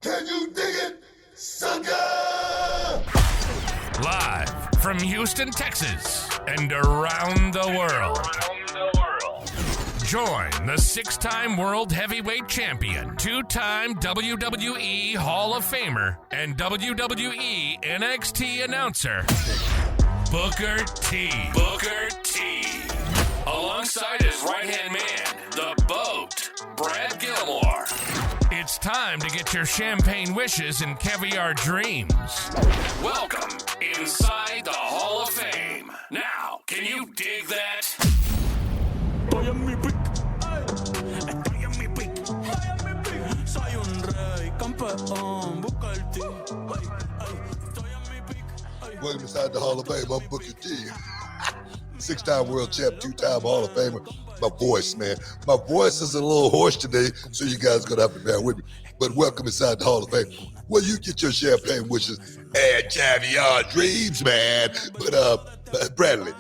Can you dig it, sucker? Live from Houston, Texas, and around the world. Join the 6-time World Heavyweight Champion, 2-time WWE Hall of Famer, and WWE NXT announcer, Booker T. Booker T. Alongside his right-hand man, the Boat, Brad Gilmore. It's time to get your champagne wishes and caviar dreams. Welcome inside the Hall of Fame. Now, can you dig that? Welcome inside the Hall of Fame. I'm Booker T. 6-time world champ, 2-time Hall of Famer. My voice, man. My voice is a little hoarse today, so you guys are going to have to bear with me. But welcome inside the Hall of Fame, where you get your champagne wishes and caviar dreams, man. But Bradley,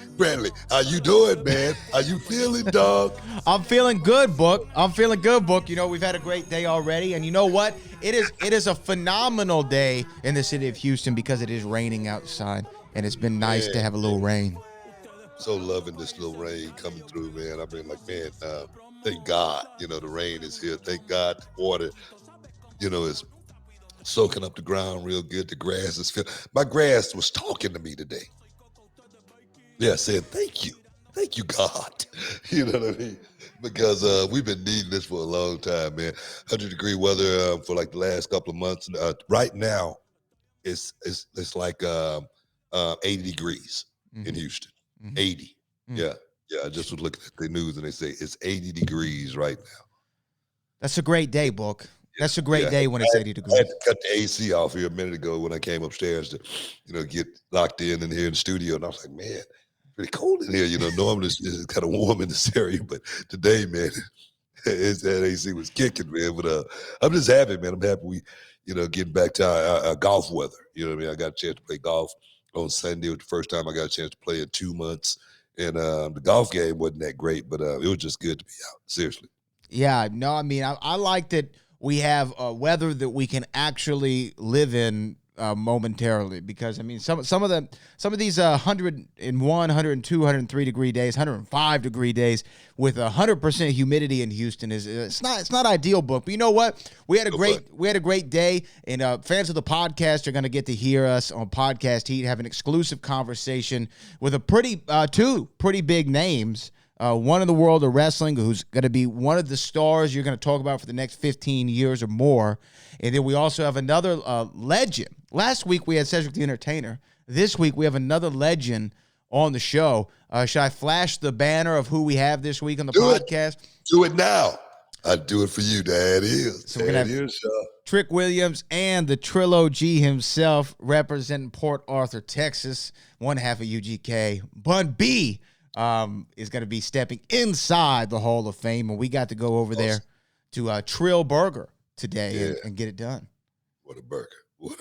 how you doing, man? How you feeling, dog? I'm feeling good, Book. You know, we've had a great day already, and you know what? It is a phenomenal day in the city of Houston because it is raining outside, and it's been nice to have a little rain. So loving this little rain coming through, man. I've been like, man, thank God, you know, the rain is here. Thank God the water, you know, is soaking up the ground real good. The grass is filled. My grass was talking to me today. Yeah, saying, thank you, God. You know what I mean? Because we've been needing this for a long time, man. 100-degree weather for like the last couple of months. Right now, it's like 80 degrees in Houston. 80. Yeah. I just was looking at the news and they say it's 80 degrees right now. That's a great day, Book. That's a great day when it's 80 degrees. I had to cut the AC off here a minute ago when I came upstairs to, you know, get locked in here in the studio. And I was like, man, pretty cold in here. You know, normally it's kind of warm in this area, but today, man, that AC was kicking, man. But I'm just happy, man. I'm happy we, you know, getting back to our golf weather. You know what I mean? I got a chance to play golf on Sunday. It was the first time I got a chance to play in 2 months. And the golf game wasn't that great, but it was just good to be out. Seriously. Yeah, no, I mean, I like that we have weather that we can actually live in momentarily, because I mean, some of these 101, 102, 103 degree days, 105 degree days with 100% humidity in Houston it's not ideal, Book. But you know what? We had a great day, and fans of the podcast are going to get to hear us on Podcast Heat have an exclusive conversation with two pretty big names. One in the world of wrestling who's going to be one of the stars you're going to talk about for the next 15 years or more. And then we also have another legend. Last week we had Cedric the Entertainer. This week we have another legend on the show. Should I flash the banner of who we have this week on the podcast? Do it now. I'd do it for you. That is. So we're going to have Trick Williams and the Trill OG himself representing Port Arthur, Texas, one half of UGK. Bun B is going to be stepping inside the Hall of Fame, and we got to go over there to Trill Burger today and get it done. What a burger, man.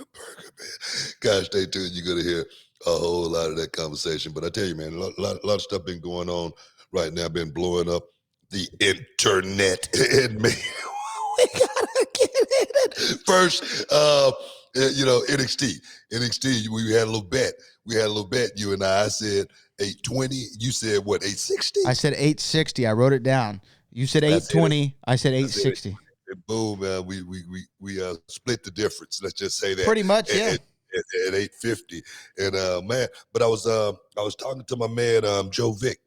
Guys, stay tuned. You're going to hear a whole lot of that conversation. But I tell you, man, a lot of stuff been going on right now, been blowing up the internet. And man, we got to get in it. First, you know, NXT, we had a little bet. You and I said 820. You said what, 860? I said 860. I wrote it down. You said 820. I said 860. And boom, we split the difference. Let's just say that. Pretty much, yeah. At 850. And man, but I was talking to my man Joe Vick,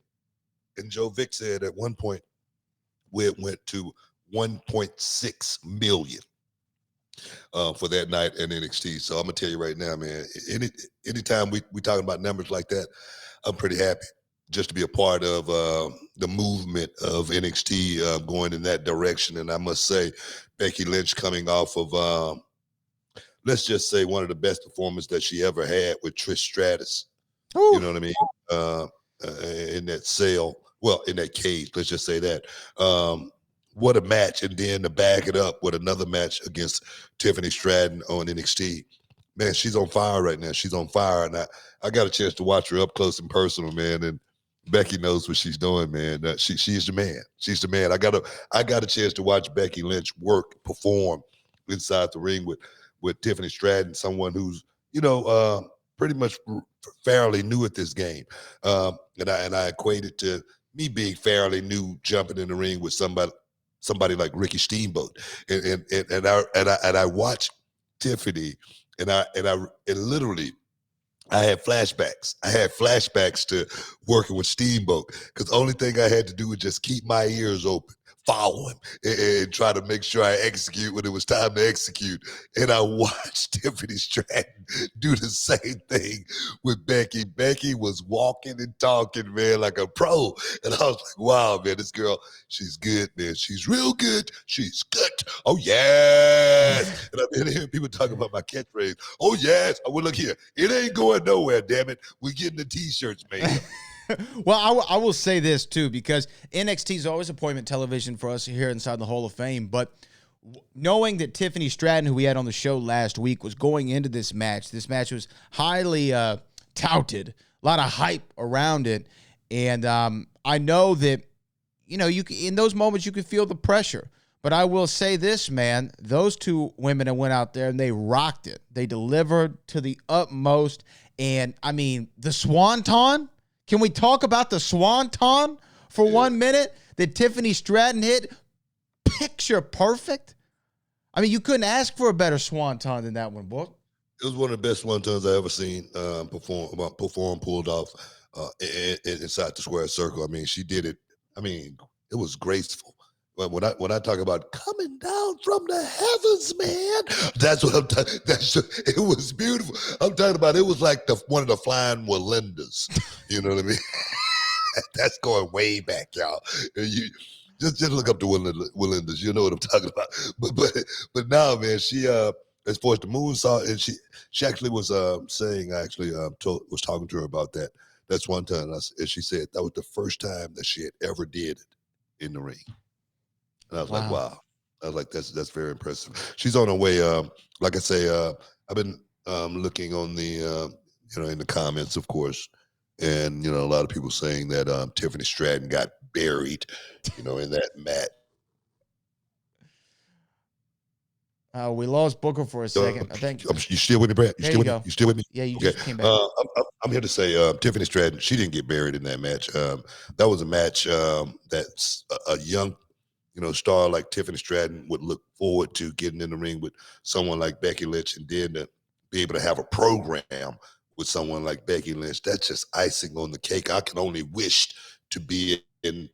and Joe Vick said at one point it went to 1.6 million. For that night in NXT. So I'm gonna tell you right now, man, anytime we talking about numbers like that, I'm pretty happy just to be a part of the movement of NXT going in that direction. And I must say, Becky Lynch coming off of let's just say one of the best performances that she ever had with Trish Stratus. Ooh. You know what I mean? In that cage, let's just say that. What a match. And then to back it up with another match against Tiffany Stratton on NXT. Man, she's on fire right now. She's on fire. And I got a chance to watch her up close and personal, man. And Becky knows what she's doing, man. She's the man. She's the man. I got a chance to watch Becky Lynch perform inside the ring with Tiffany Stratton, someone who's, pretty much fairly new at this game. And I equate it to me being fairly new, jumping in the ring with somebody like Ricky Steamboat. And I watched Tiffany, and literally I had flashbacks. I had flashbacks to working with Steamboat, because the only thing I had to do was just keep my ears open, follow him, and try to make sure I execute when it was time to execute. And I watched Tiffany Stratton do the same thing with Becky. Becky was walking and talking, man, like a pro. And I was like, wow, man, this girl, she's good, man. She's real good. She's good. Oh, yes. And I've been hearing people talk about my catchphrase. Oh, yes. Oh, well, look here. It ain't going nowhere, damn it. We're getting the T-shirts made. Well, I will say this, too, because NXT is always appointment television for us here inside the Hall of Fame. But knowing that Tiffany Stratton, who we had on the show last week, was going into this match was highly touted, a lot of hype around it. And I know that, in those moments you can feel the pressure. But I will say this, man, those two women that went out there and they rocked it. They delivered to the utmost. And, I mean, the Swanton. Can we talk about the Swanton for 1 minute that Tiffany Stratton hit? Picture perfect. I mean, you couldn't ask for a better Swanton than that one, boy. It was one of the best Swantons I ever seen perform, pulled off inside the square circle. I mean, she did it. I mean, it was graceful. But when I talk about coming down from the heavens, man, that's what I'm talking. It was beautiful. I'm talking about, it was like one of the flying Walendas. You know what I mean? That's going way back, y'all. You just look up the Walendas. You know what I'm talking about. But now, man, she as far as the moonsault, and she actually was saying, was talking to her about that. That's one time, and she said that was the first time that she had ever did it in the ring. And I was like, wow. I was like, that's very impressive. She's on her way. Like I say, I've been looking on the, in the comments, of course, and, a lot of people saying that Tiffany Stratton got buried, in that mat. We lost Booker for a second. I think you still with me, Brad? You still with me? Yeah, you okay. just came back. I'm here to say Tiffany Stratton, she didn't get buried in that match. That was a match that's a young, star like Tiffany Stratton would look forward to getting in the ring with someone like Becky Lynch, and then to be able to have a program with someone like Becky Lynch. That's just icing on the cake. I can only wish to be in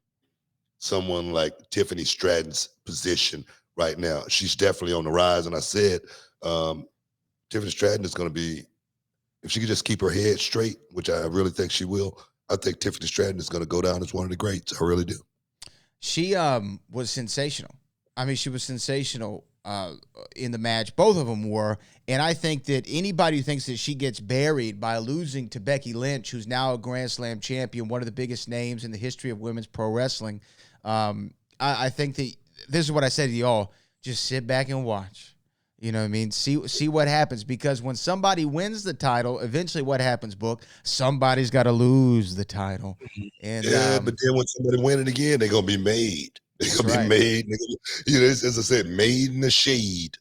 someone like Tiffany Stratton's position right now. She's definitely on the rise. And I said, Tiffany Stratton is going to be, if she could just keep her head straight, which I really think she will, I think Tiffany Stratton is going to go down as one of the greats. I really do. She was sensational. I mean, she was sensational in the match. Both of them were. And I think that anybody who thinks that she gets buried by losing to Becky Lynch, who's now a Grand Slam champion, one of the biggest names in the history of women's pro wrestling, I think that this is what I said to y'all. Just sit back and watch. You know what I mean? See what happens, because when somebody wins the title, eventually what happens, Book? Somebody's got to lose the title. And but then when somebody win it again, they're gonna be made. They're gonna be made. As I said, made in the shade.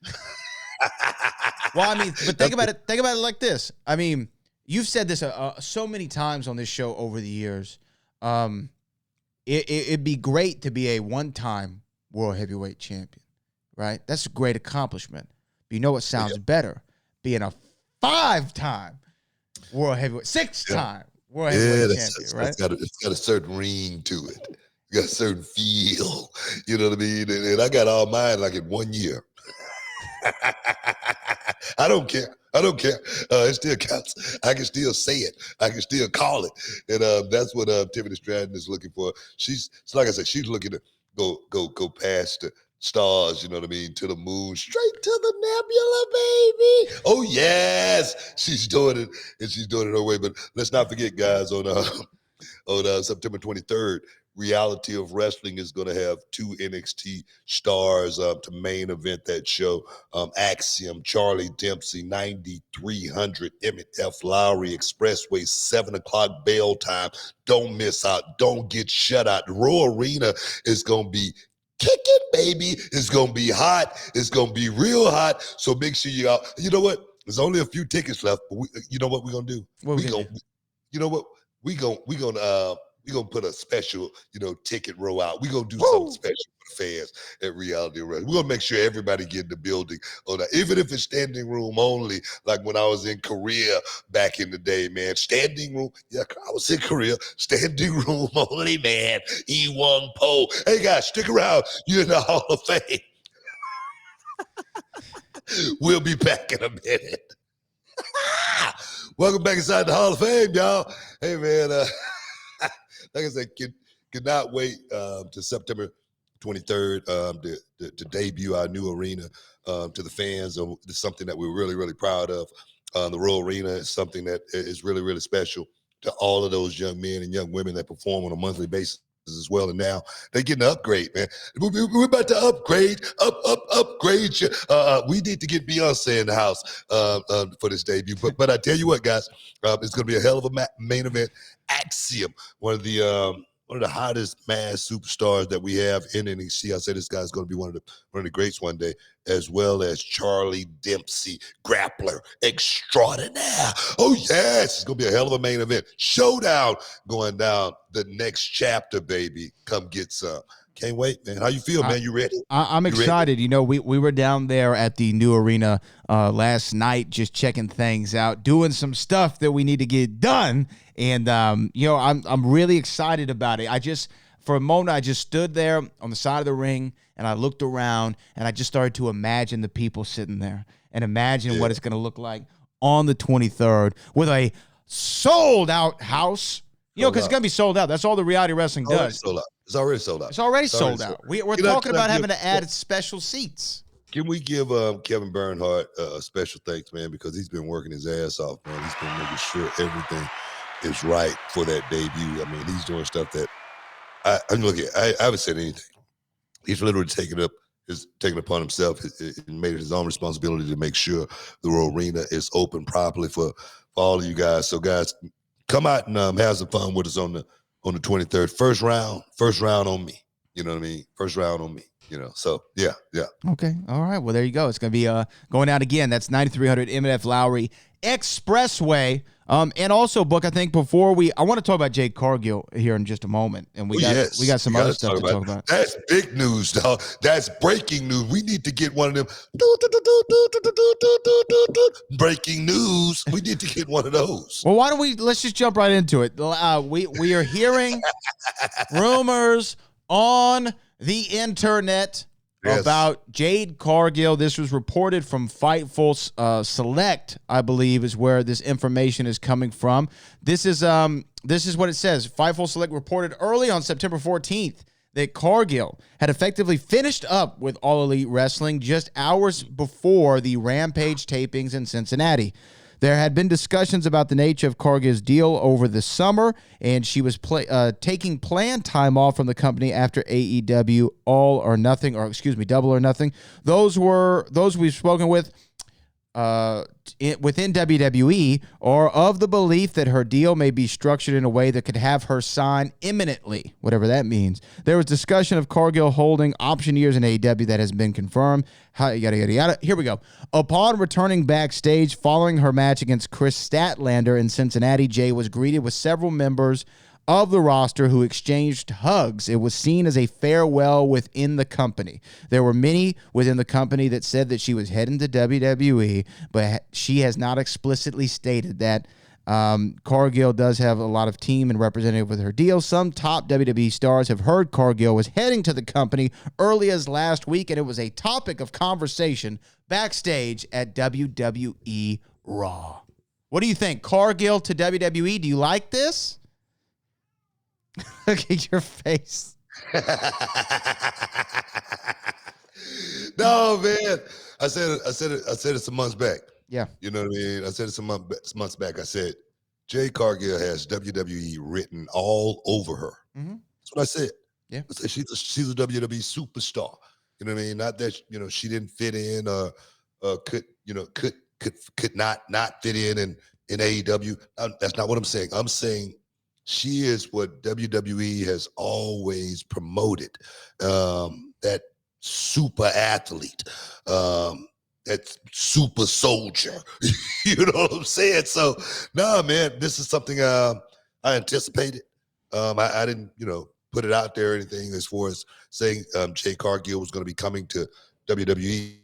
Well, I mean, but think about it. Think about it like this. I mean, you've said this so many times on this show over the years. It'd be great to be a one-time world heavyweight champion, right? That's a great accomplishment. But you know what sounds better? Being a 5-time world heavyweight, 6-time world heavyweight champion, right? It's got a certain ring to it. You got a certain feel. You know what I mean? And I got all mine like in 1 year. I don't care. It still counts. I can still say it. I can still call it. And that's what Tiffany Stratton is looking for. So like I said, she's looking to go past the stars, you know what I mean, to the moon, straight to the nebula, baby. Oh, yes. She's doing it, and she's doing it her way. But let's not forget, guys, on September 23rd, Reality of Wrestling is going to have 2 NXT stars to main event that show. Axiom, Charlie Dempsey, 9300 Emmett F. Lowry Expressway, 7 o'clock bell time. Don't miss out. Don't get shut out. The Royal Arena is going to be kicking, baby. It's gonna be hot. It's gonna be real hot. So make sure you out. You know what? There's only a few tickets left. But you know what we're gonna do? What we gonna do? You know what? We gonna put a special, ticket row out. We gonna do something special for the fans at Reality Rush. We're gonna make sure everybody get in the building. Even if it's standing room only, like when I was in Korea back in the day, man. Standing room. Yeah, I was in Korea. Standing room only, man. E1 Po. Hey guys, stick around. You're in the Hall of Fame. We'll be back in a minute. Welcome back inside the Hall of Fame, y'all. Hey, man. Like I said, cannot wait to September 23rd to debut our new arena to the fans. It's something that we're really, really proud of. The Royal Arena is something that is really, really special to all of those young men and young women that perform on a monthly basis as well. And now they're getting an upgrade, man. We're about to upgrade you. We need to get Beyonce in the house for this debut. But I tell you what, guys, it's going to be a hell of a main event. Axiom, one of the hottest mass superstars that we have in NXT. I said this guy's going to be one of the greats one day, as well as Charlie Dempsey, grappler extraordinaire. Oh yes, it's going to be a hell of a main event. Showdown going down the next chapter, baby. Come get some. Can't wait, man. How you feel, man? You ready? I'm excited. Ready? We were down there at the new arena last night, just checking things out, doing some stuff that we need to get done. And I'm really excited about it. For a moment, I just stood there on the side of the ring and I looked around and I just started to imagine the people sitting there and imagine what it's going to look like on the 23rd with a sold out house. Because it's going to be sold out. That's all the reality wrestling does. It's already sold out. It's already sold out. We're talking about having to add special seats. Can we give Kevin Bernhardt a special thanks, man, because he's been working his ass off, man. He's been making sure everything is right for that debut. I mean, he's doing stuff that I haven't said anything. He's literally taken upon himself and made it his own responsibility to make sure the Royal Arena is open properly for all of you guys. So, guys, come out and have some fun with us on the 23rd. First round on me. You know what I mean? First round on me. So yeah. Okay. All right. Well, there you go. It's going to be going out again. That's 9300 M&F Lowry Expressway. And also, Book, I think I want to talk about Jade Cargill here in just a moment. And we got some other stuff to talk about. That's big news, dog. That's breaking news. We need to get one of them breaking news. We need to get one of those. Well, let's just jump right into it. We are hearing rumors on the internet about Jade Cargill. This was reported from Fightful Select, I believe, is where this information is coming from. This is what it says. Fightful Select reported early on September 14th that Cargill had effectively finished up with All Elite Wrestling just hours before the Rampage tapings in Cincinnati. There had been discussions about the nature of Cargill's deal over the summer, and she was taking planned time off from the company after AEW Double or Nothing. Those we've spoken with within WWE are of the belief that her deal may be structured in a way that could have her sign imminently, whatever that means. There was discussion of Cargill holding option years in AEW that has been confirmed. Yada, yada, yada. Here we go. Upon returning backstage following her match against Chris Statlander in Cincinnati, Jay was greeted with several members of the roster who exchanged hugs. It was seen as a farewell within the company. There were many within the company that said that she was heading to WWE, but she has not explicitly stated that. Cargill does have a lot of team and representative with her deal. Some top WWE stars have heard Cargill was heading to the company early as last week, and it was a topic of conversation backstage at WWE Raw. What do you think? Cargill to WWE? Do you like this? Look at your face. No, man. I said it some months back. Yeah. You know what I mean? I said it some months back. I said, Jade Cargill has WWE written all over her. Mm-hmm. That's what I said. Yeah. I said she's a WWE superstar. You know what I mean? Not that, she didn't fit in or could not fit in AEW. That's not what I'm saying. I'm saying she is what WWE has always promoted. That super athlete, that super soldier. You know what I'm saying? So, nah, man, this is something I anticipated. I didn't, put it out there or anything as far as saying Jade Cargill was going to be coming to WWE.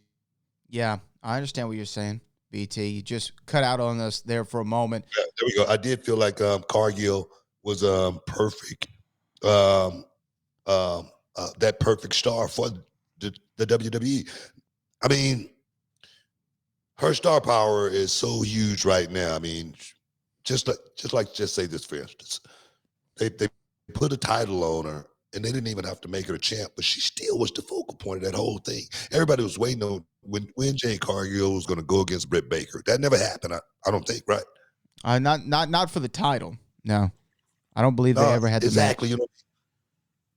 Yeah, I understand what you're saying, BT. You just cut out on us there for a moment. Yeah, there we go. I did feel like Cargill was perfect. Um, that perfect star for the WWE. I mean, her star power is so huge right now. I mean, just say this for instance, they put a title on her, and they didn't even have to make her a champ, but she still was the focal point of that whole thing. Everybody was waiting on when Jade Cargill was going to go against Britt Baker. That never happened. I don't think, right? Not for the title. No, I don't believe they ever had the exactly. match.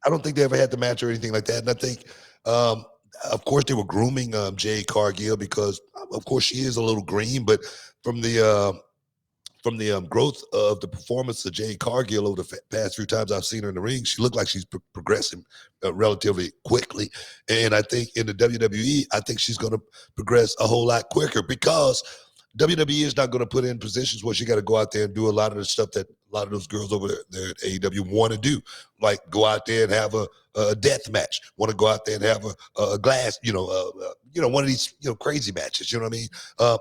I don't think they ever had the match or anything like that. And I think, of course, they were grooming Jade Cargill because, of course, she is a little green. But from the growth of the performance of Jade Cargill over the past few times I've seen her in the ring, she looked like she's progressing relatively quickly. And I think in the WWE, I think she's going to progress a whole lot quicker because WWE is not going to put in positions where she got to go out there and do a lot of the stuff that a lot of those girls over there at AEW want to do, like go out there and have a death match, want to go out there and have a glass, one of these, crazy matches, you know what I mean?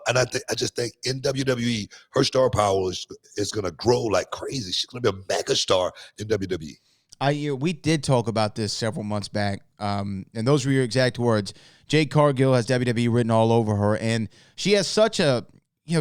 And I just think in WWE, her star power is going to grow like crazy. She's going to be a mega star in WWE. We did talk about this several months back, and those were your exact words. Jade Cargill has WWE written all over her, and she has such a,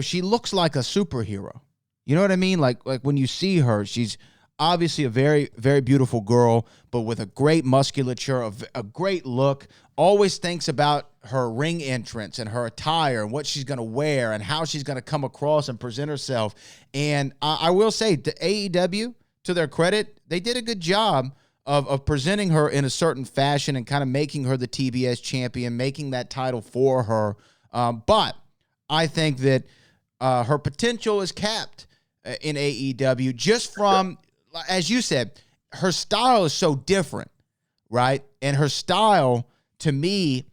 she looks like a superhero. You know what I mean? Like when you see her, she's obviously a very, very beautiful girl, but with a great musculature, a great look. Always thinks about her ring entrance and her attire and what she's going to wear and how she's going to come across and present herself. And I will say, the AEW, to their credit, they did a good job of presenting her in a certain fashion and kind of making her the TBS champion, making that title for her. But I think that her potential is capped in AEW just from, as you said, her style is so different, right? And her style, to me,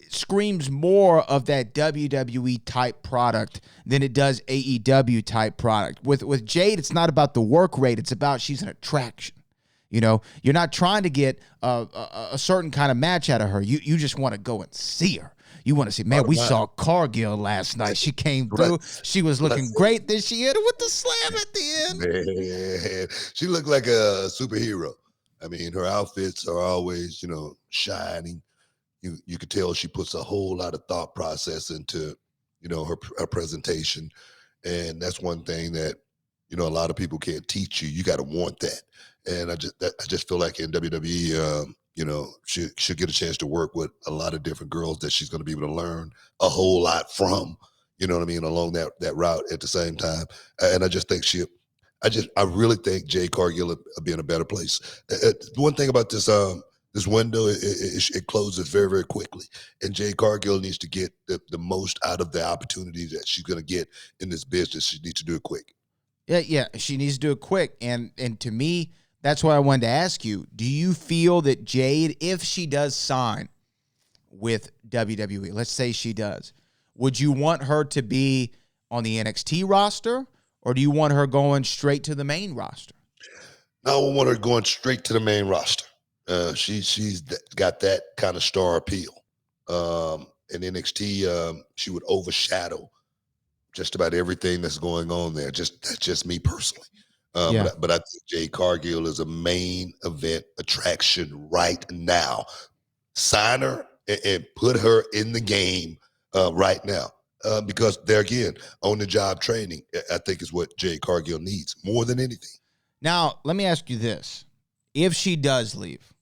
screams more of that WWE type product than it does AEW type product. With Jade, it's not about the work rate. It's about she's an attraction. You're not trying to get a certain kind of match out of her. You just want to go and see her. You want to see, man, we saw Cargill last night. She came through. She was looking great. Then she hit her with the slam at the end. Man, she looked like a superhero. I mean, her outfits are always, shining. You could tell she puts a whole lot of thought process into, her presentation. And that's one thing that, a lot of people can't teach you. You got to want that. And I just feel like in WWE, she'll get a chance to work with a lot of different girls that she's going to be able to learn a whole lot from, along that route at the same time. And I just think I really think Jade Cargill will be in a better place. One thing about this window, it closes very, very quickly. And Jade Cargill needs to get the most out of the opportunities that she's going to get in this business. She needs to do it quick. Yeah, she needs to do it quick. And to me, that's why I wanted to ask you, do you feel that Jade, if she does sign with WWE, let's say she does, would you want her to be on the NXT roster, or do you want her going straight to the main roster? No, I want her going straight to the main roster. She's got that kind of star appeal. In NXT, she would overshadow just about everything that's going on there. That's just me personally. But I think Jade Cargill is a main event attraction right now. Sign her and put her in the game right now. Because there again, on the job training, I think is what Jade Cargill needs more than anything. Now, let me ask you this. If she does leave,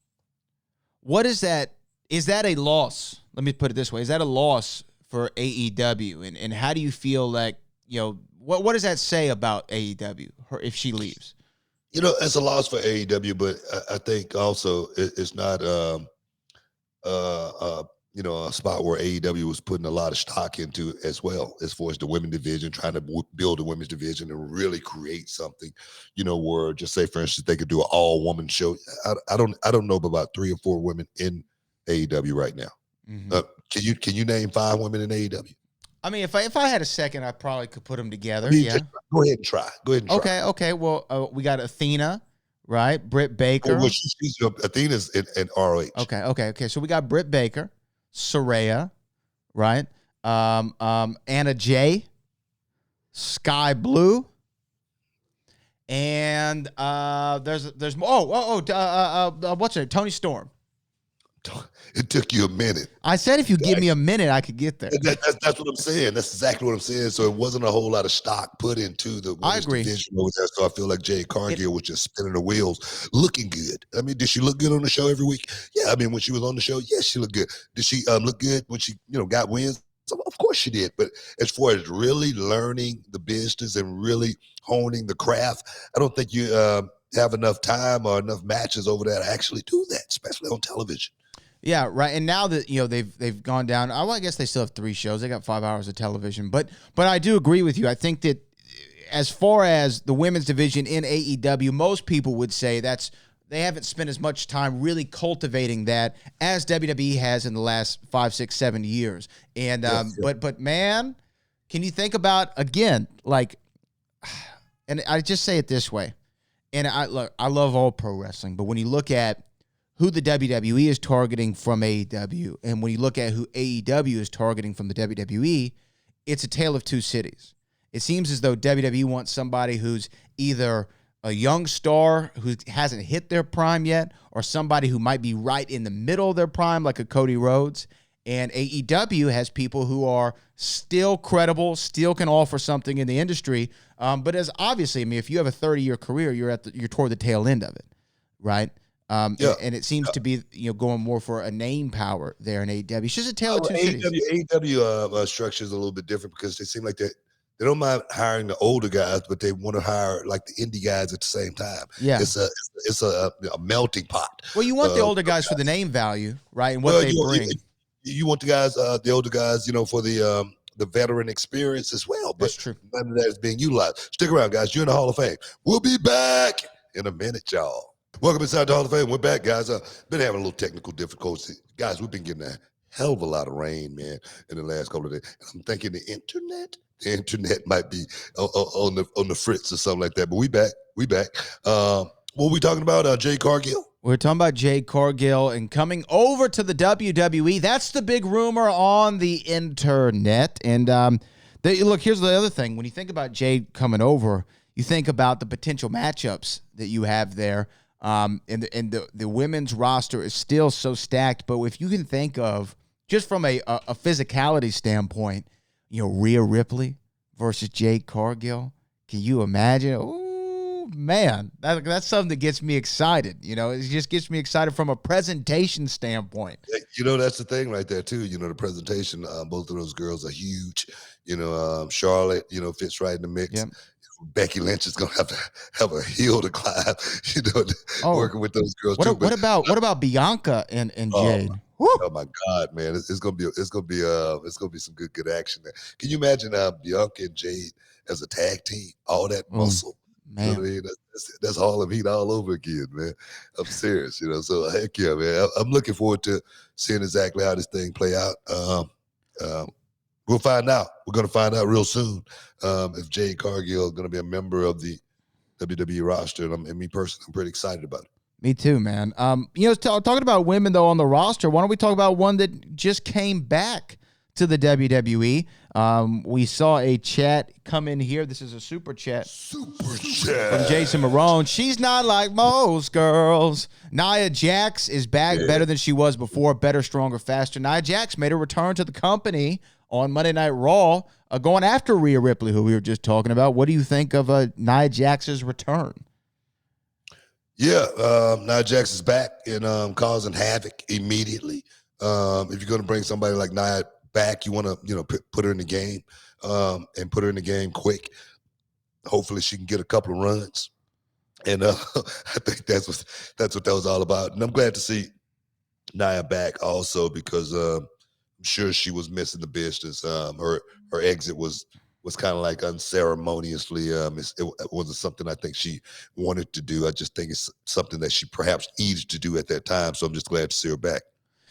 what is that? Is that a loss? Let me put it this way. Is that a loss for AEW? And how do you feel like, what does that say about AEW if she leaves? It's a loss for AEW, but I think also it's not a spot where AEW was putting a lot of stock into as well, as far as the women's division, trying to build a women's division and really create something, where just say, for instance, they could do an all-woman show. I don't know about 3 or 4 women in AEW right now. Mm-hmm. Can you name 5 women in AEW? I mean, if I had a second, I probably could put them together. Go ahead and try. Okay. Well, we got Athena, right? Britt Baker. Well, she's Athena's in ROH. Okay. So we got Britt Baker, Saraya, right? Anna Jay, Sky Blue, and there's what's her? Tony Storm. It took you a minute. I said if you give me a minute, I could get there. That's what I'm saying. That's exactly what I'm saying. So it wasn't a whole lot of stock put into the division over there. So I feel like Jade Cargill was just spinning the wheels, looking good. I mean, did she look good on the show every week? Yeah. I mean, when she was on the show, yes, she looked good. Did she look good when she got wins? So of course she did. But as far as really learning the business and really honing the craft, I don't think you have enough time or enough matches over there to actually do that, especially on television. Yeah, right. And now that they've gone down, I guess they still have 3 shows. They got 5 hours of television, but I do agree with you. I think that as far as the women's division in AEW, most people would say they haven't spent as much time really cultivating that as WWE has in the last 5, 6, 7 years. And but man, can you think about again and I just say it this way, and I love all pro wrestling, but when you look at who the WWE is targeting from AEW, and when you look at who AEW is targeting from the WWE, it's a tale of 2 cities. It seems as though WWE wants somebody who's either a young star who hasn't hit their prime yet, or somebody who might be right in the middle of their prime, like a Cody Rhodes. And AEW has people who are still credible, still can offer something in the industry. But as obviously, I mean, if you have a 30-year career, you're toward the tail end of it, right? And it seems to be going more for a name power there in AEW. It's just a tale of 2 cities. AEW structure is a little bit different because they seem like they don't mind hiring the older guys, but they want to hire like the indie guys at the same time. Yeah, it's a melting pot. Well, you want the older guys for the name value, right? And what they bring. You want the guys, the older guys, for the veteran experience as well. But that's true. None of that is being utilized. Stick around, guys. You're in the Hall of Fame. We'll be back in a minute, y'all. Welcome inside the Hall of Fame. We're back, guys. Been having a little technical difficulty. Guys, we've been getting a hell of a lot of rain, man, in the last couple of days. I'm thinking the internet might be on the fritz or something like that. But we back. What are we talking about? Jade Cargill? We're talking about Jade Cargill and coming over to the WWE. That's the big rumor on the internet. And look, here's the other thing. When you think about Jade coming over, you think about the potential matchups that you have there. And the women's roster is still so stacked. But if you can think of, just from a physicality standpoint, Rhea Ripley versus Jade Cargill, can you imagine? Oh, man, that's something that gets me excited. It just gets me excited from a presentation standpoint. That's the thing right there, too. The presentation, both of those girls are huge. Charlotte, fits right in the mix. Yep. Becky Lynch is gonna have a hill to climb, working with those girls too. What about Bianca and Jade? Oh my God, man, it's gonna be some good action there. Can you imagine Bianca and Jade as a tag team? All that muscle, man. That's Harlem Heat all over again, man. I'm serious, So heck yeah, man. I'm looking forward to seeing exactly how this thing play out. We'll find out. We're going to find out real soon if Jade Cargill is going to be a member of the WWE roster. And me personally, I'm pretty excited about it. Me too, man. Talking about women, though, on the roster, why don't we talk about one that just came back to the WWE? We saw a chat come in here. This is a super chat. Super chat. From Jason Marone. She's not like most girls. Nia Jax is back, better than she was before. Better, stronger, faster. Nia Jax made a return to the company on Monday Night Raw, going after Rhea Ripley, who we were just talking about. What do you think of Nia Jax's return? Yeah, Nia Jax is back and causing havoc immediately. If you're going to bring somebody like Nia back, you want to put her in the game and put her in the game quick. Hopefully she can get a couple of runs, and I think that's what that was all about. And I'm glad to see Nia back also because sure she was missing the business. Her exit was kind of like unceremoniously. It wasn't something I think she wanted to do. I just think it's something that she perhaps needed to do at that time. So I'm just glad to see her back.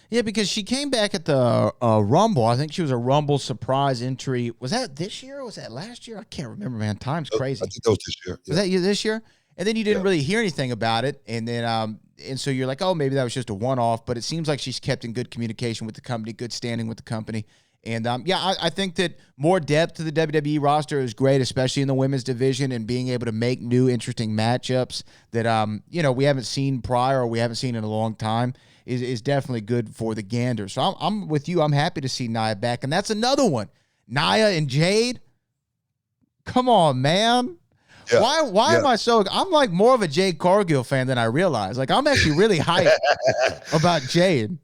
Yeah, because she came back at the Rumble. I think she was a Rumble surprise entry. Was that this year or was that last year? I can't remember, man. Time's crazy. I think that was this year. Was that this year? And then you didn't really hear anything about it. And then, and so you're like, oh, maybe that was just a one-off. But it seems like she's kept in good communication with the company, good standing with the company. And, I think that more depth to the WWE roster is great, especially in the women's division and being able to make new, interesting matchups that, we haven't seen prior or we haven't seen in a long time is definitely good for the gander. So I'm with you. I'm happy to see Nia back. And that's another one. Nia and Jade. Come on, man. Yeah. Why am I so? I'm like more of a Jade Cargill fan than I realize. Like I'm actually really hyped about Jade.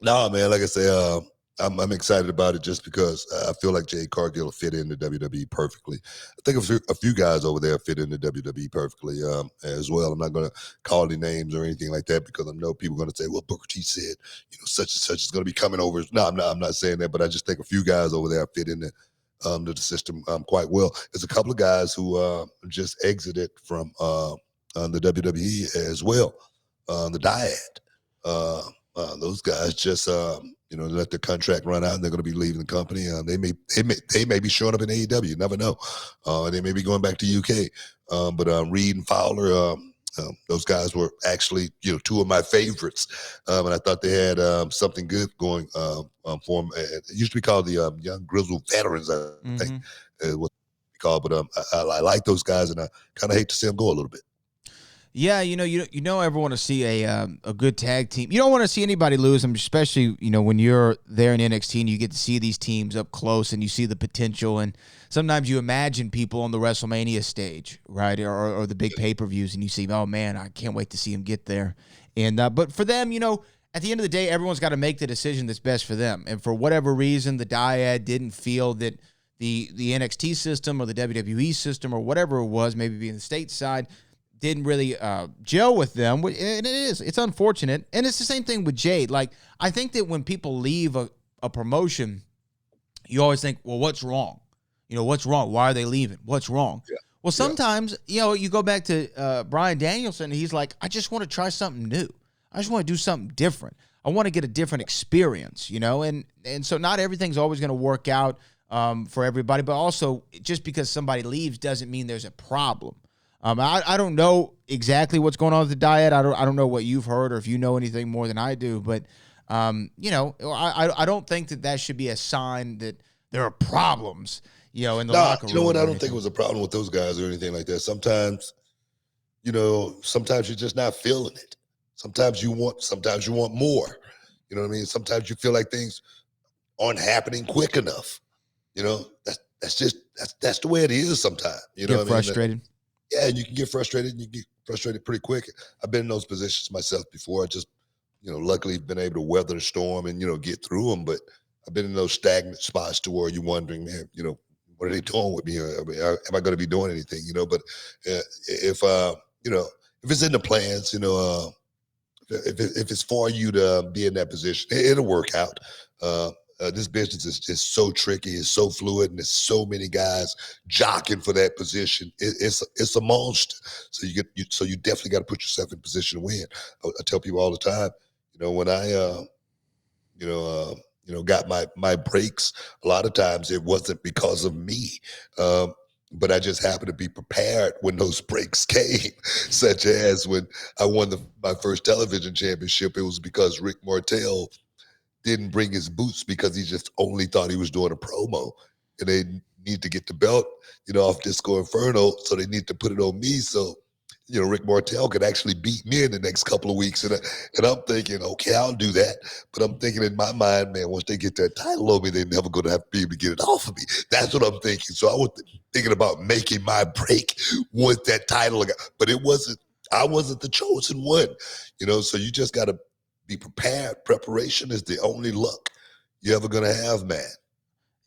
No, man. Like I say, I'm excited about it just because I feel like Jade Cargill fit into WWE perfectly. I think a few guys over there fit into WWE perfectly as well. I'm not going to call any names or anything like that because I know people are going to say, well, Booker T said, such and such is going to be coming over. No, I'm not saying that, but I just think a few guys over there fit into the system quite well. There's a couple of guys who just exited from the WWE as well. The Dyad. Those guys just let their contract run out and they're going to be leaving the company. They may be showing up in AEW. You never know. They may be going back to UK. But Reed and Fowler, those guys were actually two of my favorites, and I thought they had something good going for them. It used to be called the Young Grizzled Veterans, I think, what they called. But I like those guys, and I kind of hate to see them go a little bit. Yeah, you ever want to see a good tag team. You don't want to see anybody lose them, especially when you're there in NXT and you get to see these teams up close and you see the potential. And sometimes you imagine people on the WrestleMania stage, right, or the big pay-per-views, and you see, oh man, I can't wait to see them get there. And but for them, at the end of the day, everyone's got to make the decision that's best for them. And for whatever reason, the Dyad didn't feel that the NXT system or the WWE system or whatever it was, maybe being the stateside, didn't really gel with them, and it's unfortunate. And it's the same thing with Jade. Like, I think that when people leave a promotion, you always think, well, what's wrong? What's wrong? Why are they leaving? What's wrong? Yeah. Well, sometimes, you go back to Bryan Danielson, and he's like, I just want to try something new. I just want to do something different. I want to get a different experience, and so not everything's always going to work out for everybody, but also just because somebody leaves doesn't mean there's a problem. I don't know exactly what's going on with the Dyad. I don't know what you've heard or if you know anything more than I do, but I don't think that should be a sign that there are problems, in the locker room. You know what? I don't think it was a problem with those guys or anything like that. Sometimes you're just not feeling it. Sometimes you want more. You know what I mean? Sometimes you feel like things aren't happening quick enough. That's the way it is sometimes. You know what I mean? Frustrated. Yeah, and you can get frustrated, and you get frustrated pretty quick. I've been in those positions myself before. I just, luckily been able to weather the storm and, get through them. But I've been in those stagnant spots to where you're wondering, man, what are they doing with me? I mean, am I going to be doing anything? But if it's in the plans, if it's for you to be in that position, it'll work out. This business is so tricky, it's so fluid, and there's so many guys jockeying for that position. It's a monster. So you definitely got to put yourself in position to win. I tell people all the time, when I got my breaks, a lot of times it wasn't because of me. But I just happened to be prepared when those breaks came, such as when I won my first television championship. It was because Rick Martel didn't bring his boots because he just only thought he was doing a promo, and they need to get the belt, off Disco Inferno, so they need to put it on me. So, Rick Martel could actually beat me in the next couple of weeks, and I'm thinking, okay, I'll do that. But I'm thinking in my mind, man, once they get that title on me, they're never going to have to be able to get it off of me. That's what I'm thinking. So I was thinking about making my break with that title, but I wasn't the chosen one, So you just got to be prepared. Preparation is the only luck you're ever gonna have, man.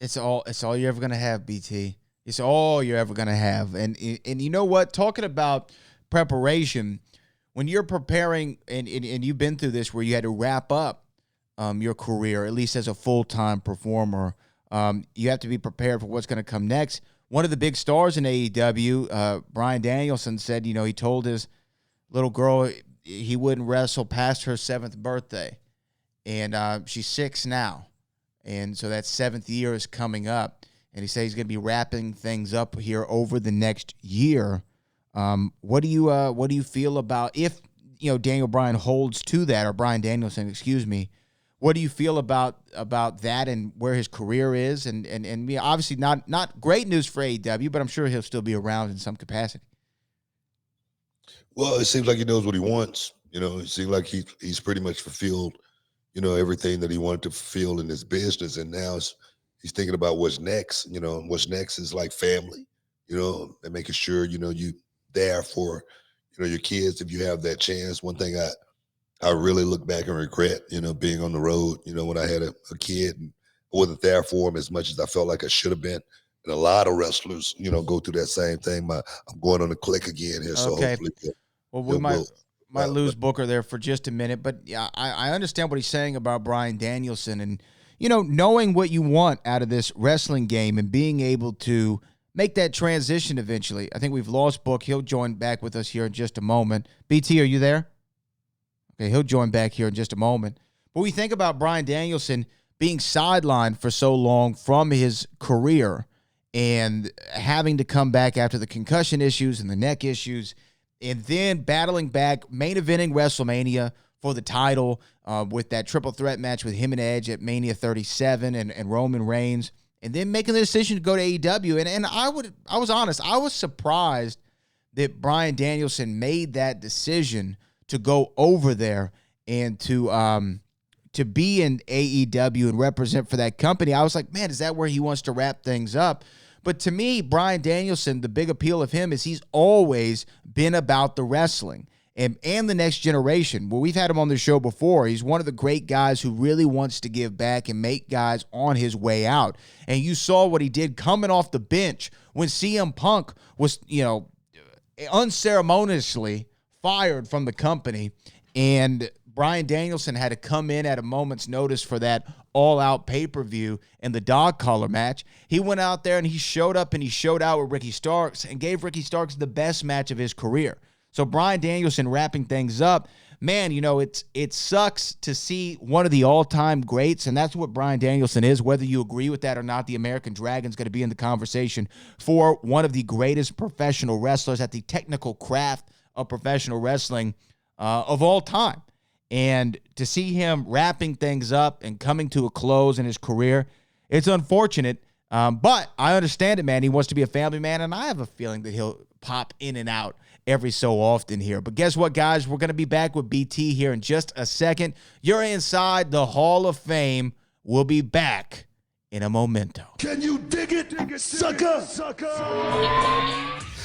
It's all you're ever gonna have, BT. It's all you're ever gonna have. And you know what? Talking about preparation, when you're preparing, and you've been through this where you had to wrap up your career, at least as a full-time performer. You have to be prepared for what's going to come next. One of the big stars in AEW, Bryan Danielson, said, he told his little girl he wouldn't wrestle past her 7th birthday. And she's 6 now. And so that 7th year is coming up. And he says he's going to be wrapping things up here over the next year. What do you feel about if Daniel Bryan holds to that, or Bryan Danielson, excuse me? What do you feel about that and where his career is? And obviously not great news for AEW, but I'm sure he'll still be around in some capacity. Well, it seems like he knows what he wants. It seems like he's pretty much fulfilled, everything that he wanted to fulfill in his business. And now he's thinking about what's next. What's next is like family, and making sure, you there for, your kids if you have that chance. One thing I really look back and regret, being on the road, when I had a kid and I wasn't there for him as much as I felt like I should have been. And a lot of wrestlers, go through that same thing. I'm going on the click again here, so okay. hopefully. Well, we might lose Booker there for just a minute, but yeah, I understand what he's saying about Bryan Danielson and, knowing what you want out of this wrestling game and being able to make that transition eventually. I think we've lost Book. He'll join back with us here in just a moment. BT, are you there? Okay, he'll join back here in just a moment. But we think about Bryan Danielson being sidelined for so long from his career and having to come back after the concussion issues and the neck issues, and then battling back, main eventing WrestleMania for the title with that triple threat match with him and Edge at Mania 37 and Roman Reigns, and then making the decision to go to AEW. And I was honest, I was surprised that Bryan Danielson made that decision to go over there and to be in AEW and represent for that company. I was like, man, is that where he wants to wrap things up? But to me, Bryan Danielson, the big appeal of him is he's always been about the wrestling and the next generation. Well, we've had him on the show before. He's one of the great guys who really wants to give back and make guys on his way out. And you saw what he did coming off the bench when CM Punk was, unceremoniously fired from the company, and Bryan Danielson had to come in at a moment's notice for that all-out pay-per-view and the dog collar match. He went out there and he showed up and he showed out with Ricky Starks and gave Ricky Starks the best match of his career. So Bryan Danielson wrapping things up, man, it sucks to see one of the all-time greats, and that's what Bryan Danielson is. Whether you agree with that or not, the American Dragon's going to be in the conversation for one of the greatest professional wrestlers at the technical craft of professional wrestling of all time. And to see him wrapping things up and coming to a close in his career, it's unfortunate, but I understand it, man. He wants to be a family man, and I have a feeling that he'll pop in and out every so often here. But guess what, guys? We're going to be back with BT here in just a second. You're inside the Hall of Fame. We'll be back in a momento. Can you dig it, sucker?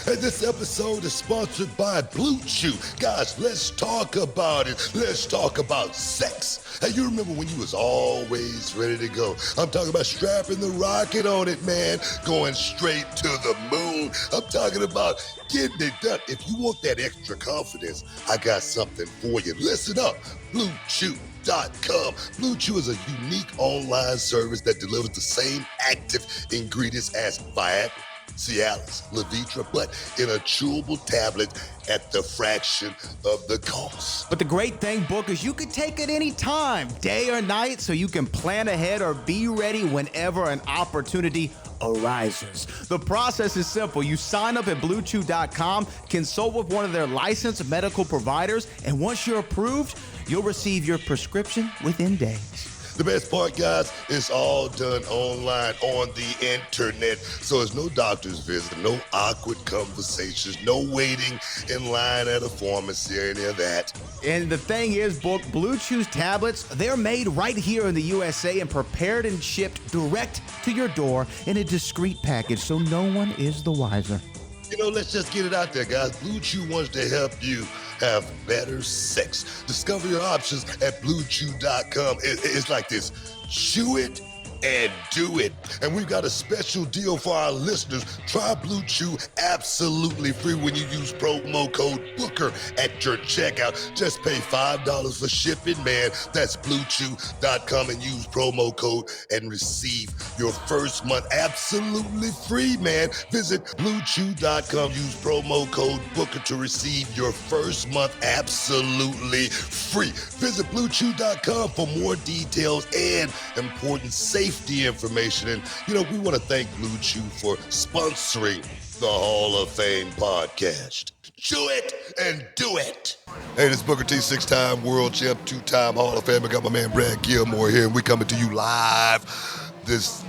And this episode is sponsored by Blue Chew. Guys, let's talk about it. Let's talk about sex. Hey, you remember when you was always ready to go? I'm talking about strapping the rocket on it, man. Going straight to the moon. I'm talking about getting it done. If you want that extra confidence, I got something for you. Listen up. BlueChew.com. Blue Chew is a unique online service that delivers the same active ingredients as Viagra, Cialis, Levitra, but in a chewable tablet at the fraction of the cost. But the great thing, Book, is you can take it any time, day or night, so you can plan ahead or be ready whenever an opportunity arises. The process is simple. You sign up at BlueChew.com, consult with one of their licensed medical providers, and once you're approved, you'll receive your prescription within days. The best part, guys, it's all done online on the internet. So there's no doctor's visit, no awkward conversations, no waiting in line at a pharmacy or any of that. And the thing is, Book, Blue Chew's tablets, they're made right here in the USA and prepared and shipped direct to your door in a discreet package, so no one is the wiser. Let's just get it out there, guys. Blue Chew wants to help you have better sex. Discover your options at BlueChew.com. It's like this. Chew it, and do it. And we've got a special deal for our listeners. Try Blue Chew absolutely free when you use promo code Booker at your checkout. Just pay $5 for shipping, man. That's BlueChew.com and use promo code and receive your first month absolutely free, man. Visit BlueChew.com. Use promo code Booker to receive your first month absolutely free. Visit BlueChew.com for more details and important safety information. And, we want to thank Blue Chew for sponsoring the Hall of Fame podcast. Chew it and do it. Hey, this is Booker T, 6-time world champ, 2-time Hall of Fame. I got my man Brad Gilmore here, and we coming to you live this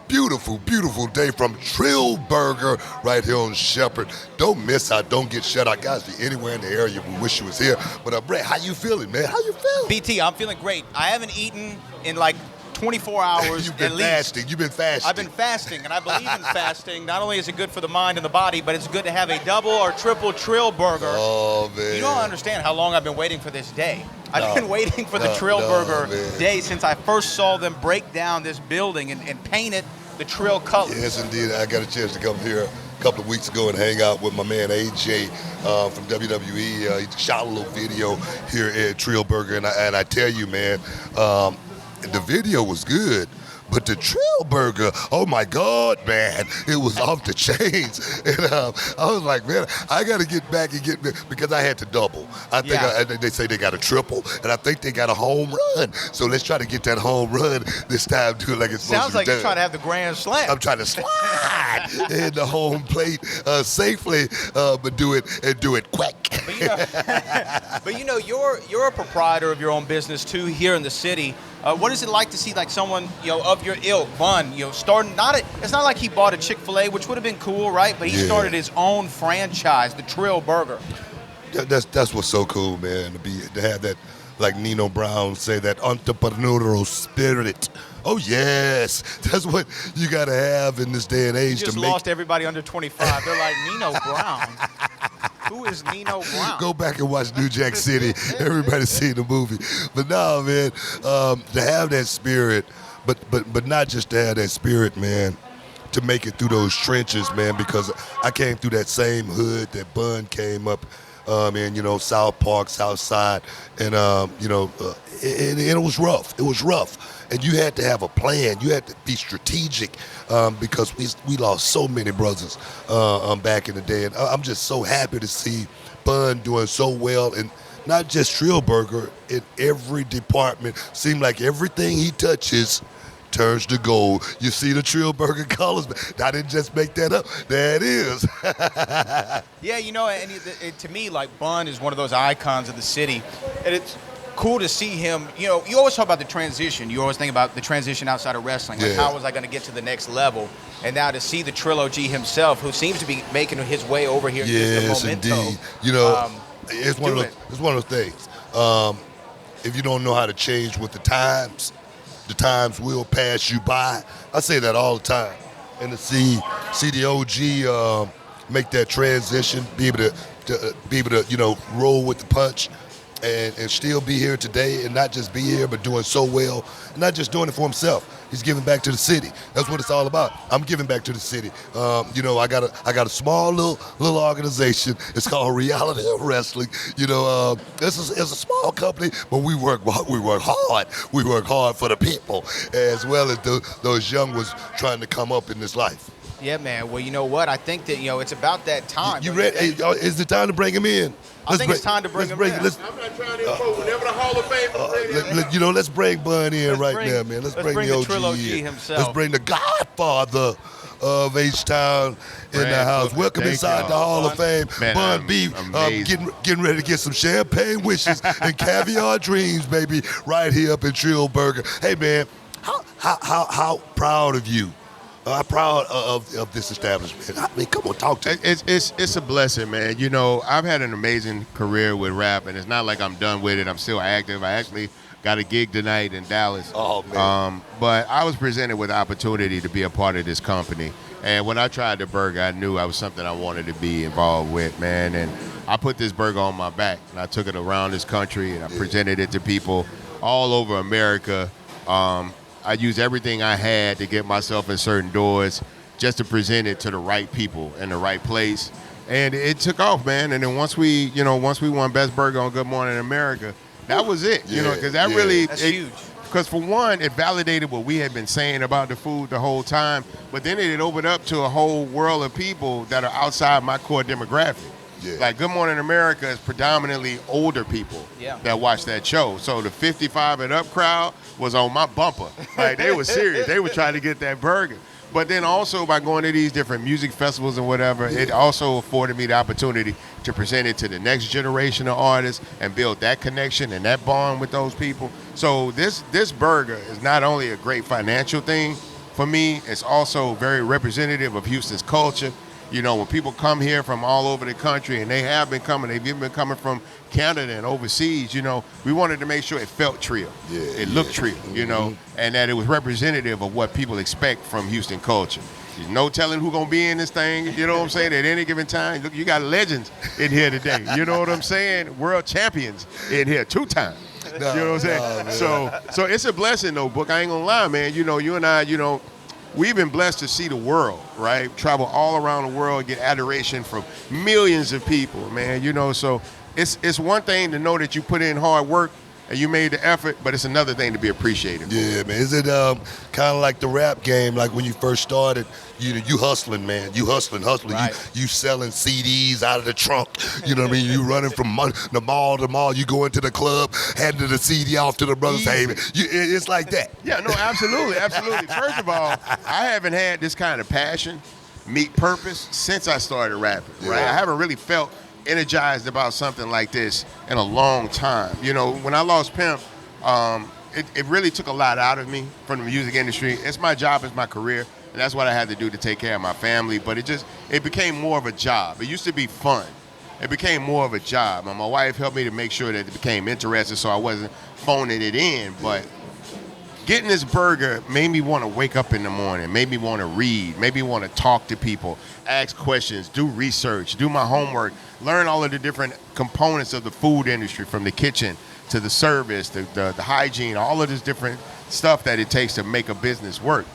beautiful, beautiful day from Trill Burger right here on Shepherd. Don't miss out. Don't get shut out. Guys, be anywhere in the area. We wish you was here. But, Brad, how you feeling, man? How you feeling? BT, I'm feeling great. I haven't eaten in like 24 hours You've been at fasting. least. You've been fasting. I've been fasting, and I believe in fasting. Not only is it good for the mind and the body, but it's good to have a double or triple Trill Burger. Oh, man. You don't understand how long I've been waiting for this day. I've been waiting for the Trill Burger day since I first saw them break down this building and paint it the Trill colors. Yes, indeed. I got a chance to come here a couple of weeks ago and hang out with my man AJ from WWE. He shot a little video here at Trill Burger, and I tell you, man, the video was good. But the Trill Burger, oh my God, man, it was off the chains. And I was like, man, I got to get back and because I had to double. I think they say they got a triple, and I think they got a home run. So let's try to get that home run this time, do it like it's supposed to be done. Sounds like you're trying to have the grand slam. I'm trying to slide in the home plate safely, but do it quick. But you're a proprietor of your own business too here in the city. What is it like to see like someone of your ilk, Bun, starting? It's not like he bought a Chick-fil-A, which would have been cool, right? But he started his own franchise, the Trill Burger. That's what's so cool, man. To have that, like Nino Brown say, that entrepreneurial spirit. Oh yes, that's what you got to have in this day and age. You just lost everybody under 25. They're like, Nino Brown. Who is Nino Brown? Go back and watch New Jack City. Everybody's seen the movie. But no, man, to have that spirit, but not just to have that spirit, man, to make it through those trenches, man, because I came through that same hood that Bun came up in, South Park, South Side, and, it was rough. It was rough. And you had to have a plan. You had to be strategic because we lost so many brothers back in the day. And I'm just so happy to see Bun doing so well, and not just Trill Burger, in every department. Seemed like everything he touches turns to gold. You see the Trill Burger colors? I didn't just make that up. There it is. Yeah, and to me, like, Bun is one of those icons of the city. And it's cool to see him. You always talk about the transition. You always think about the transition outside of wrestling. Like, how was I going to get to the next level? And now to see the Trilogy himself, who seems to be making his way over here. Yes, indeed. It's one of those things. If you don't know how to change with the times will pass you by. I say that all the time. And to see the OG make that transition, be able to roll with the punch, and still be here today, and not just be here, but doing so well, not just doing it for himself. He's giving back to the city. That's what it's all about. I'm giving back to the city. I got a small little organization. It's called Reality of Wrestling. It's a small company, but we work hard. We work hard for the people, as well as those young ones trying to come up in this life. Yeah, man. Well, you know what? I think that it's about that time. You ready? Is it time to bring him in? It's time to bring him in. I'm not trying to impose. Whenever the Hall of Fame is ready. Let's bring Bun in now, man. Let's bring the OG Trilogy in. himself. Let's bring the Godfather of H-Town in the house. Welcome inside the Hall of Fame. Man, Bun B, getting ready to get some champagne wishes and caviar dreams, baby, right here up in Trill Burger. Hey, man, how proud of you? I'm proud of this establishment. I mean, come on, talk to me. It's a blessing, man. I've had an amazing career with rap, and it's not like I'm done with it. I'm still active. I actually got a gig tonight in Dallas. Oh, man. But I was presented with the opportunity to be a part of this company. And when I tried the burger, I knew I was something I wanted to be involved with, man. And I put this burger on my back, and I took it around this country, and I presented it to people all over America. I used everything I had to get myself in certain doors just to present it to the right people in the right place. And it took off, man. And then once we won Best Burger on Good Morning America, that was it. Because that really, that's huge. Because for one, it validated what we had been saying about the food the whole time, but then it opened up to a whole world of people that are outside my core demographic. Yeah. Like Good Morning America is predominantly older people that watch that show. So the 55 and up crowd was on my bumper. Like they were serious. They were trying to get that burger. But then also by going to these different music festivals and whatever, it also afforded me the opportunity to present it to the next generation of artists and build that connection and that bond with those people. So this burger is not only a great financial thing for me, it's also very representative of Houston's culture. When people come here from all over the country, and they have been coming, they've even been coming from Canada and overseas, we wanted to make sure it felt Trill. Yeah, it looked Trill, and that it was representative of what people expect from Houston culture. There's no telling who's going to be in this thing, you know what I'm saying, at any given time. Look, you got legends in here today, you know what I'm saying? World champions in here 2 times. You know what I'm saying? So it's a blessing, though, Book. I ain't going to lie, man. You and I, we've been blessed to see the world, right? Travel all around the world, get adoration from millions of people, man. So it's one thing to know that you put in hard work and you made the effort, but it's another thing to be appreciated. Yeah, man. Is it kind of like the rap game, like when you first started, you hustling, man. You hustling. Right. You selling CDs out of the trunk. You know what I mean? You running from the mall to mall. You go into the club, handing the CD off to the brothers. Hey, it's like that. Yeah, no, absolutely. First of all, I haven't had this kind of passion, meet purpose, since I started rapping, right? Yeah. I haven't really felt energized about something like this in a long time. When I lost Pimp, it really took a lot out of me from the music industry. It's my job, it's my career, and that's what I had to do to take care of my family. But it became more of a job. It used to be fun. It became more of a job. And my wife helped me to make sure that it became interesting so I wasn't phoning it in. But getting this burger made me want to wake up in the morning, made me want to read, made me want to talk to people, ask questions, do research, do my homework, learn all of the different components of the food industry, from the kitchen to the service, the hygiene, all of this different stuff that it takes to make a business work.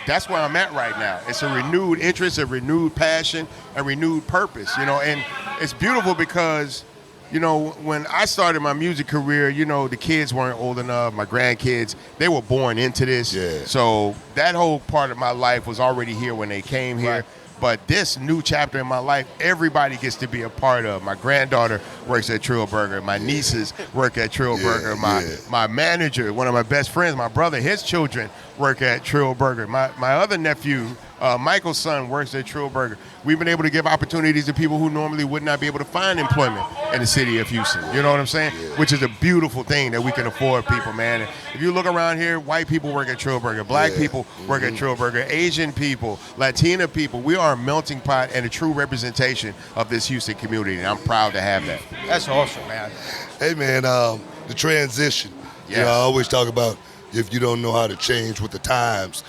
That's where I'm at right now. It's a renewed interest, a renewed passion, a renewed purpose, and it's beautiful because when I started my music career, the kids weren't old enough. My grandkids, they were born into this. Yeah. So that whole part of my life was already here when they came here. Right. But this new chapter in my life, everybody gets to be a part of. My granddaughter works at Trill Burger. My nieces work at Trill Burger. My manager, one of my best friends, my brother, his children work at Trill Burger. My other nephew, Michael's son, works at Trill Burger. We've been able to give opportunities to people who normally would not be able to find employment in the city of Houston. You know what I'm saying? Yeah. Which is a beautiful thing that we can afford people, man. And if you look around here, white people work at Trill Burger, black people work at Trill Burger, Asian people, Latina people. We are a melting pot and a true representation of this Houston community, and I'm proud to have that. That's awesome, man. Hey, man, the transition. Yes. I always talk about, if you don't know how to change with the times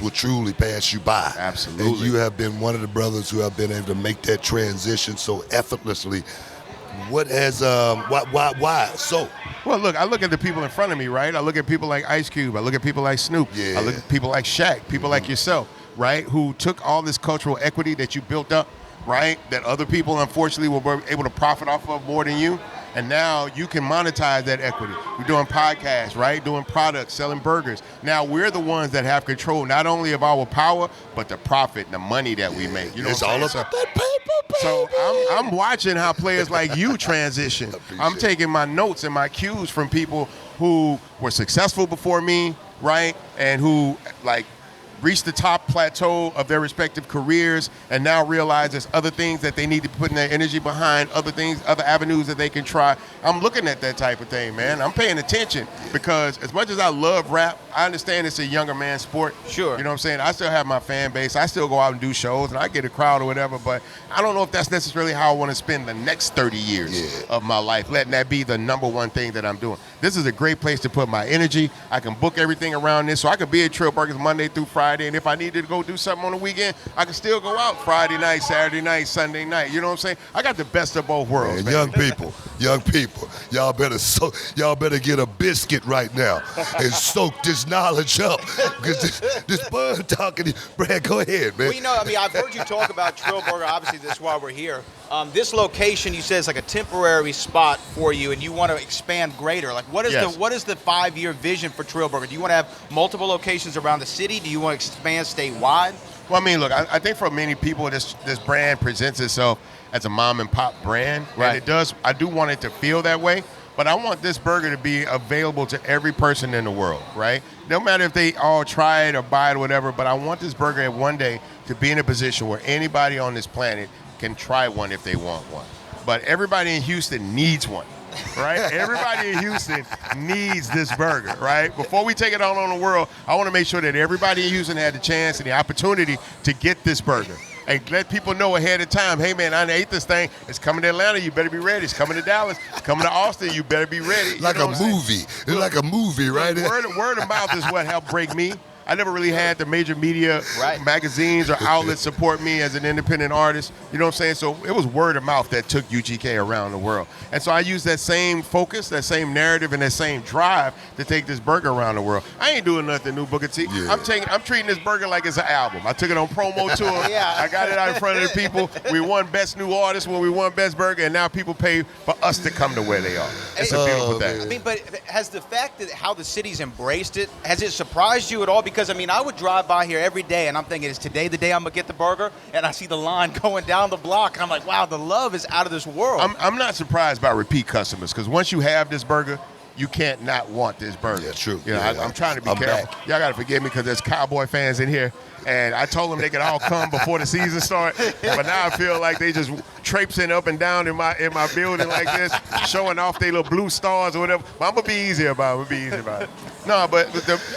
will truly pass you by. Absolutely. And you have been one of the brothers who have been able to make that transition so effortlessly. What has, why so? Well, look, I look at the people in front of me, right? I look at people like Ice Cube. I look at people like Snoop. Yeah. I look at people like Shaq, people like yourself, right? Who took all this cultural equity that you built up, right? That other people, unfortunately, were able to profit off of more than you. And now you can monetize that equity. We're doing podcasts, right? Doing products, selling burgers. Now we're the ones that have control not only of our power, but the profit and the money that we make. You know, it's all about that paper, baby. So I'm watching how players like you transition. I'm taking my notes and my cues from people who were successful before me, right? And who reached the top plateau of their respective careers and now realize there's other things that they need to put in their energy behind, other avenues that they can try. I'm looking at that type of thing, man. I'm paying attention because as much as I love rap, I understand it's a younger man's sport. Sure. You know what I'm saying? I still have my fan base. I still go out and do shows and I get a crowd or whatever, but I don't know if that's necessarily how I want to spend the next 30 years of my life, letting that be the number one thing that I'm doing. This is a great place to put my energy. I can book everything around this, so I could be at Trillburgers Monday through Friday, Friday, and if I needed to go do something on the weekend, I can still go out Friday night, Saturday night, Sunday night. You know what I'm saying? I got the best of both worlds, man. Young people, y'all better get a biscuit right now and soak this knowledge up, because this Bun talking. Brad, go ahead, man. Well, you know, I mean, I've heard you talk about Trill Burger. Obviously, that's why we're here. This location, you said, is like a temporary spot for you, and you want to expand greater. Like, what is the 5-year vision for Trill Burger? Do you want to have multiple locations around the city? Do you want to expand statewide? Well, I mean, look, I think for many people, this brand presents itself as a mom and pop brand, right? And it does. I do want it to feel that way, but I want this burger to be available to every person in the world, right? No matter if they all try it or buy it or whatever, but I want this burger one day to be in a position where anybody on this planet can try one if they want one. But everybody in Houston needs one, right? Everybody in Houston needs this burger, right? Before we take it out on the world, I want to make sure that everybody in Houston had the chance and the opportunity to get this burger. And let people know ahead of time, hey, man, I ate this thing. It's coming to Atlanta. You better be ready. It's coming to Dallas. It's coming to Austin. You better be ready. Like a movie. It's like a movie, right? Word of mouth is what helped break me. I never really had the major media magazines or outlets support me as an independent artist. You know what I'm saying? So it was word of mouth that took UGK around the world. And so I used that same focus, that same narrative, and that same drive to take this burger around the world. I ain't doing nothing new, Booker T. Yeah. I'm treating this burger like it's an album. I took it on promo tour. I got it out in front of the people. We won Best New Artist when we won Best Burger, and now people pay for us to come to where they are. It's a beautiful thing. I mean, but has the fact that how the city's embraced it, has it surprised you at all? Because, I mean, I would drive by here every day, and I'm thinking, is today the day I'm going to get the burger? And I see the line going down the block, and I'm like, wow, the love is out of this world. I'm not surprised by repeat customers, because once you have this burger, you can't not want this burger. Yeah, true. You know, I'm trying to be careful. Back. Y'all got to forgive me, because there's Cowboy fans in here, and I told them they could all come before the season started, but now I feel like they just traipsing up and down in my building like this, showing off their little blue stars or whatever. But I'm going to be easy about it. No, but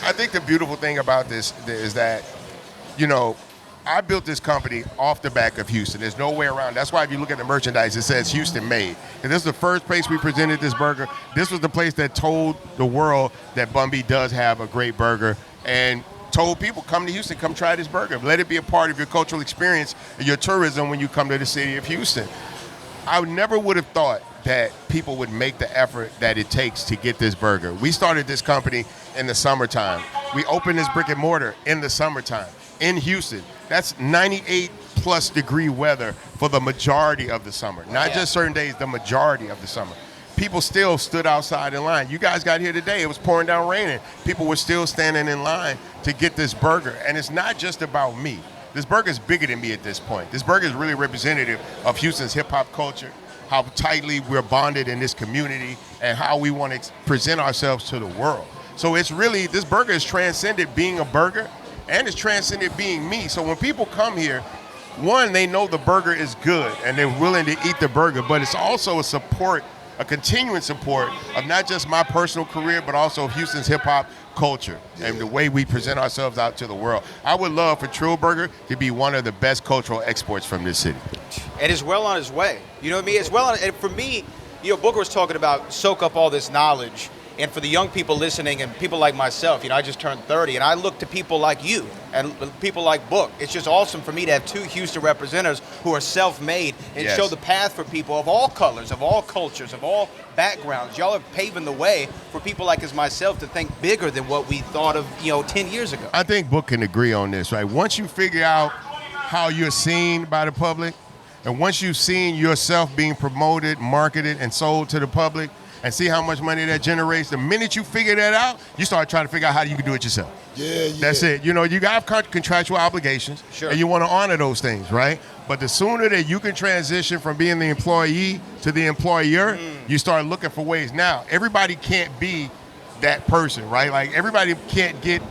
I think the beautiful thing about this is that, you know, I built this company off the back of Houston. There's no way around. That's why if you look at the merchandise, it says Houston made. And this is the first place we presented this burger. This was the place that told the world that Bun B does have a great burger, and told people, come to Houston, come try this burger. Let it be a part of your cultural experience, your tourism when you come to the city of Houston. I never would have thought that people would make the effort that it takes to get this burger. We started this company in the summertime. We opened this brick and mortar in the summertime in Houston. That's 98 plus degree weather for the majority of the summer. Not just certain days, the majority of the summer. People still stood outside in line. You guys got here today, it was pouring down raining. People were still standing in line to get this burger. And it's not just about me. This burger is bigger than me at this point. This burger is really representative of Houston's hip hop culture, how tightly we're bonded in this community, and how we want to present ourselves to the world. So it's really, this burger is transcended being a burger, and it's transcended being me. So when people come here, one, they know the burger is good and they're willing to eat the burger, but it's also a continuing support of not just my personal career, but also of Houston's hip hop culture and the way we present ourselves out to the world. I would love for Trill Burger to be one of the best cultural exports from this city. And it's well on its way. You know what I mean? It's well on, and for me, you know, Booker was talking about soak up all this knowledge. And for the young people listening and people like myself, you know, I just turned 30, and I look to people like you and people like Book. It's just awesome for me to have two Houston representatives who are self-made and show the path for people of all colors, of all cultures, of all backgrounds. Y'all are paving the way for people like as myself to think bigger than what we thought of, you know, 10 years ago. I think Book can agree on this, right? Once you figure out how you're seen by the public, and once you've seen yourself being promoted, marketed, and sold to the public, and see how much money that generates, the minute you figure that out, you start trying to figure out how you can do it yourself. Yeah. That's it. You know, you got contractual obligations, and you want to honor those things, right? But the sooner that you can transition from being the employee to the employer, you start looking for ways. Now, everybody can't be that person, right? Like, everybody can't get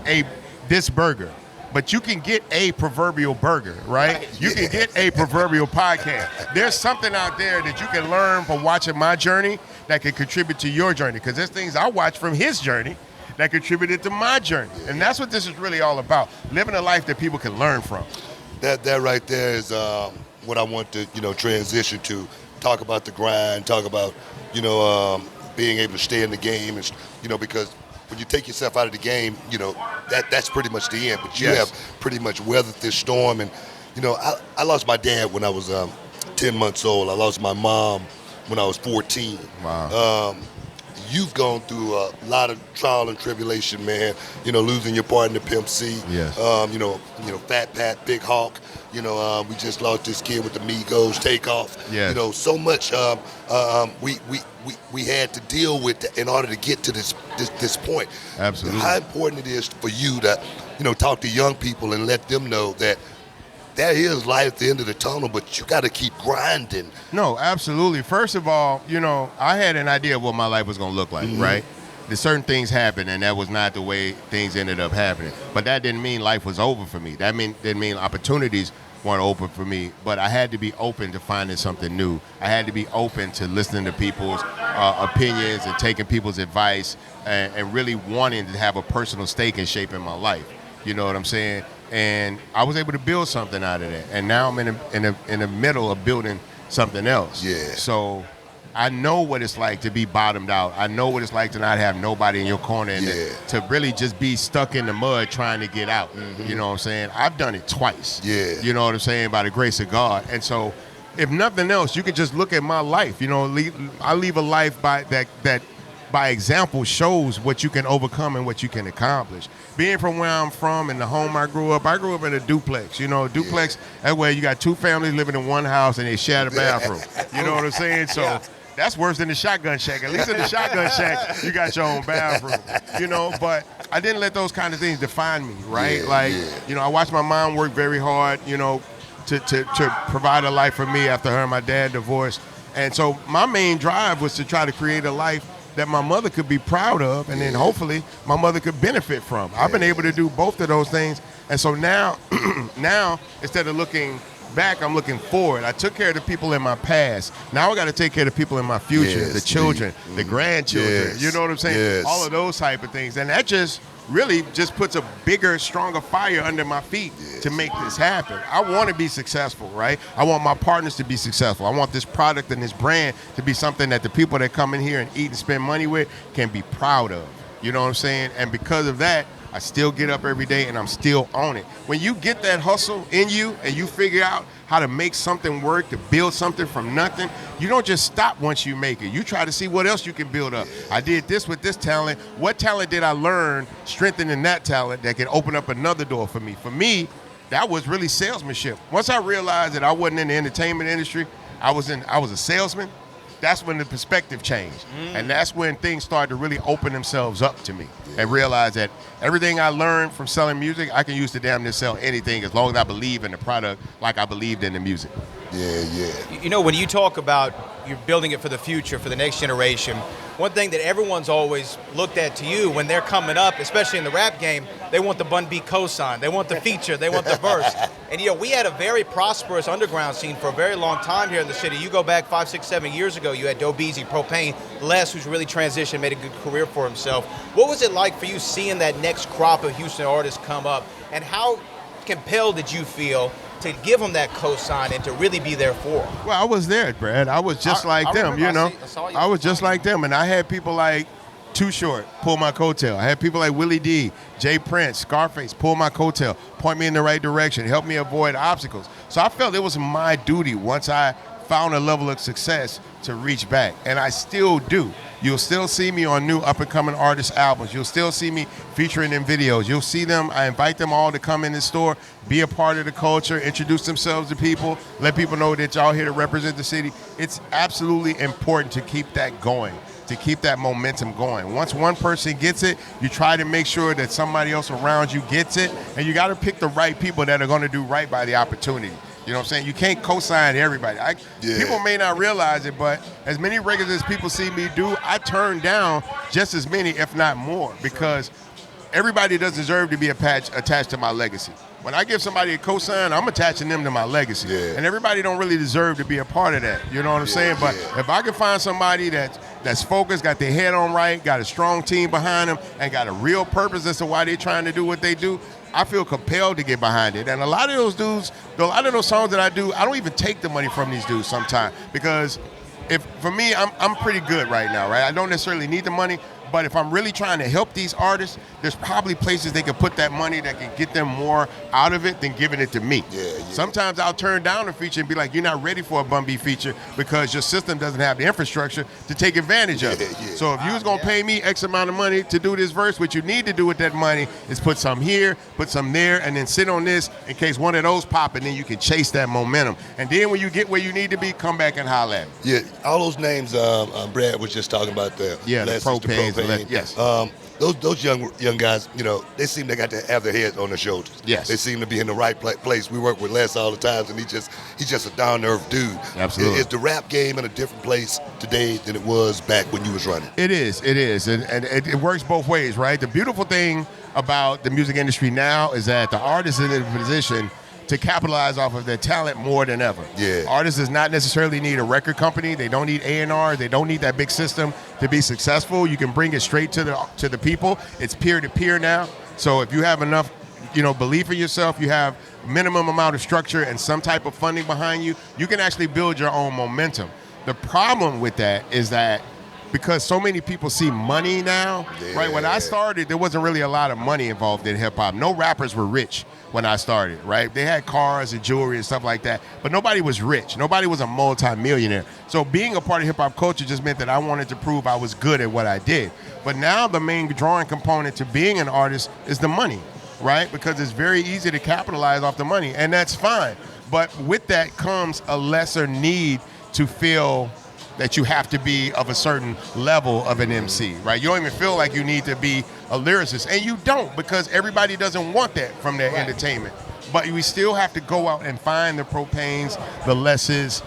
this burger. But you can get a proverbial burger, right? You can get a proverbial podcast. There's something out there that you can learn from watching my journey that can contribute to your journey. Because there's things I watched from his journey that contributed to my journey. And that's what this is really all about, living a life that people can learn from. That right there is what I want to, you know, transition to. Talk about the grind, talk about, you know, being able to stay in the game. And, you know, because when you take yourself out of the game, you know, that's pretty much the end. But you Yes. have pretty much weathered this storm. And, you know, I lost my dad when I was 10 months old. I lost my mom when I was 14. Wow. You've gone through a lot of trial and tribulation, man. You know, losing your partner, Pimp C. Yes. You know, Fat Pat, Big Hawk. You know, we just lost this kid with the Migos Takeoff. Yes. You know, so much we had to deal with in order to get to this point. Absolutely. How important it is for you to, you know, talk to young people and let them know that there is light at the end of the tunnel, but you got to keep grinding. No, absolutely. First of all, you know, I had an idea of what my life was going to look like, right? There's certain things happened, and that was not the way things ended up happening. But that didn't mean life was over for me. Didn't mean opportunities weren't open for me. But I had to be open to finding something new. I had to be open to listening to people's opinions and taking people's advice and really wanting to have a personal stake in shaping my life. You know what I'm saying? And I was able to build something out of that. And now I'm in the middle of building something else. Yeah. So I know what it's like to be bottomed out. I know what it's like to not have nobody in your corner and to really just be stuck in the mud trying to get out. You know what I'm saying? I've done it twice. Yeah. You know what I'm saying? By the grace of God. And so if nothing else, you can just look at my life. You know, I leave a life by that by example shows what you can overcome and what you can accomplish. Being from where I'm from and the home I grew up in a duplex. You know, duplex, that way you got two families living in one house and they share the bathroom. You know what I'm saying? So that's worse than the shotgun shack. At least in the shotgun shack, you got your own bathroom. You know, but I didn't let those kind of things define me, right? You know, I watched my mom work very hard, you know, to provide a life for me after her and my dad divorced. And so my main drive was to try to create a life that my mother could be proud of, and then hopefully my mother could benefit from. I've been able to do both of those things, and so now, instead of looking back, I'm looking forward. I took care of the people in my past. Now I got to take care of the people in my future, the children, the grandchildren. You know what I'm saying? All of those type of things, and that just really just puts a bigger, stronger fire under my feet to make this happen. I want to be successful, right? I want my partners to be successful. I want this product and this brand to be something that the people that come in here and eat and spend money with can be proud of. You know what I'm saying? And because of that, I still get up every day and I'm still on it. When you get that hustle in you and you figure out how to make something work, to build something from nothing, you don't just stop once you make it. You try to see what else you can build up. I did this with this talent. What talent did I learn strengthening that talent that can open up another door for me? For me, that was really salesmanship. Once I realized that I wasn't in the entertainment industry, I was a salesman. That's when the perspective changed. And that's when things started to really open themselves up to me and realize that everything I learned from selling music, I can use to damn near sell anything as long as I believe in the product like I believed in the music. You know, when you talk about you're building it for the future, for the next generation, one thing that everyone's always looked at to you when they're coming up, especially in the rap game, they want the Bun B cosign, they want the feature, they want the verse. And, you know, we had a very prosperous underground scene for a very long time here in the city. You go back 5, 6, 7 years ago, you had Doe Beezy, Propane, Les, who's really transitioned, made a good career for himself. What was it like for you seeing that next crop of Houston artists come up, and how compelled did you feel to give them that cosign and to really be there for them? Well, I was there, Brad. I was just like them, you know. I was just like them, and I had people like Too Short pull my coattail. I had people like Willie D, Jay Prince, Scarface pull my coattail, point me in the right direction, help me avoid obstacles. So I felt it was my duty once I found a level of success to reach back, and I still do. You'll still see me on new up-and-coming artist albums. You'll still see me featuring in videos. You'll see them. I invite them all to come in the store, be a part of the culture, introduce themselves to people, let people know that y'all here to represent the city. It's absolutely important to keep that going, to keep that momentum going. Once one person gets it, you try to make sure that somebody else around you gets it, and you got to pick the right people that are going to do right by the opportunity. You know what I'm saying? You can't co-sign everybody. People may not realize it, but as many records as people see me do, I turn down just as many, if not more, because everybody doesn't deserve to be attached to my legacy. When I give somebody a co-sign, I'm attaching them to my legacy. And everybody don't really deserve to be a part of that. You know what I'm saying? But if I can find somebody that's focused, got their head on right, got a strong team behind them, and got a real purpose as to why they're trying to do what they do, I feel compelled to get behind it. And a lot of those dudes, a lot of those songs that I do, I don't even take the money from these dudes sometimes, because for me, I'm pretty good right now, right? I don't necessarily need the money, But if I'm really trying to help these artists, there's probably places they could put that money that can get them more out of it than giving it to me. Sometimes I'll turn down a feature and be like, you're not ready for a Bun B feature because your system doesn't have the infrastructure to take advantage of it. So if you was going to pay me X amount of money to do this verse, what you need to do with that money is put some here, put some there, and then sit on this in case one of those pop, and then you can chase that momentum. And then when you get where you need to be, come back and holler at me. Yeah, all those names Brad was just talking about there. Yeah, the propane. Yes. Those young guys, you know, they seem they got to have their heads on their shoulders. Yes. They seem to be in the right place. We work with Les all the time, and he's just a down-to-earth dude. Absolutely. Is the rap game in a different place today than it was back when you was running? It is. And it works both ways, right? The beautiful thing about the music industry now is that the artist is in a position to capitalize off of their talent more than ever. Yeah. Artists does not necessarily need a record company. They don't need A&R. They don't need that big system to be successful. You can bring it straight to the people. It's peer-to-peer now. So if you have enough, belief in yourself, you have minimum amount of structure and some type of funding behind you, you can actually build your own momentum. The problem with that is that because so many people see money now, right? When I started, there wasn't really a lot of money involved in hip-hop. No rappers were rich when I started, right? They had cars and jewelry and stuff like that, but nobody was rich. Nobody was a multi-millionaire. So being a part of hip-hop culture just meant that I wanted to prove I was good at what I did. But now the main drawing component to being an artist is the money, right? Because it's very easy to capitalize off the money, and that's fine. But with that comes a lesser need to feel that you have to be of a certain level of an MC, right? You don't even feel like you need to be a lyricist, and you don't, because everybody doesn't want that from their entertainment. But we still have to go out and find the Propanes, the Lesses,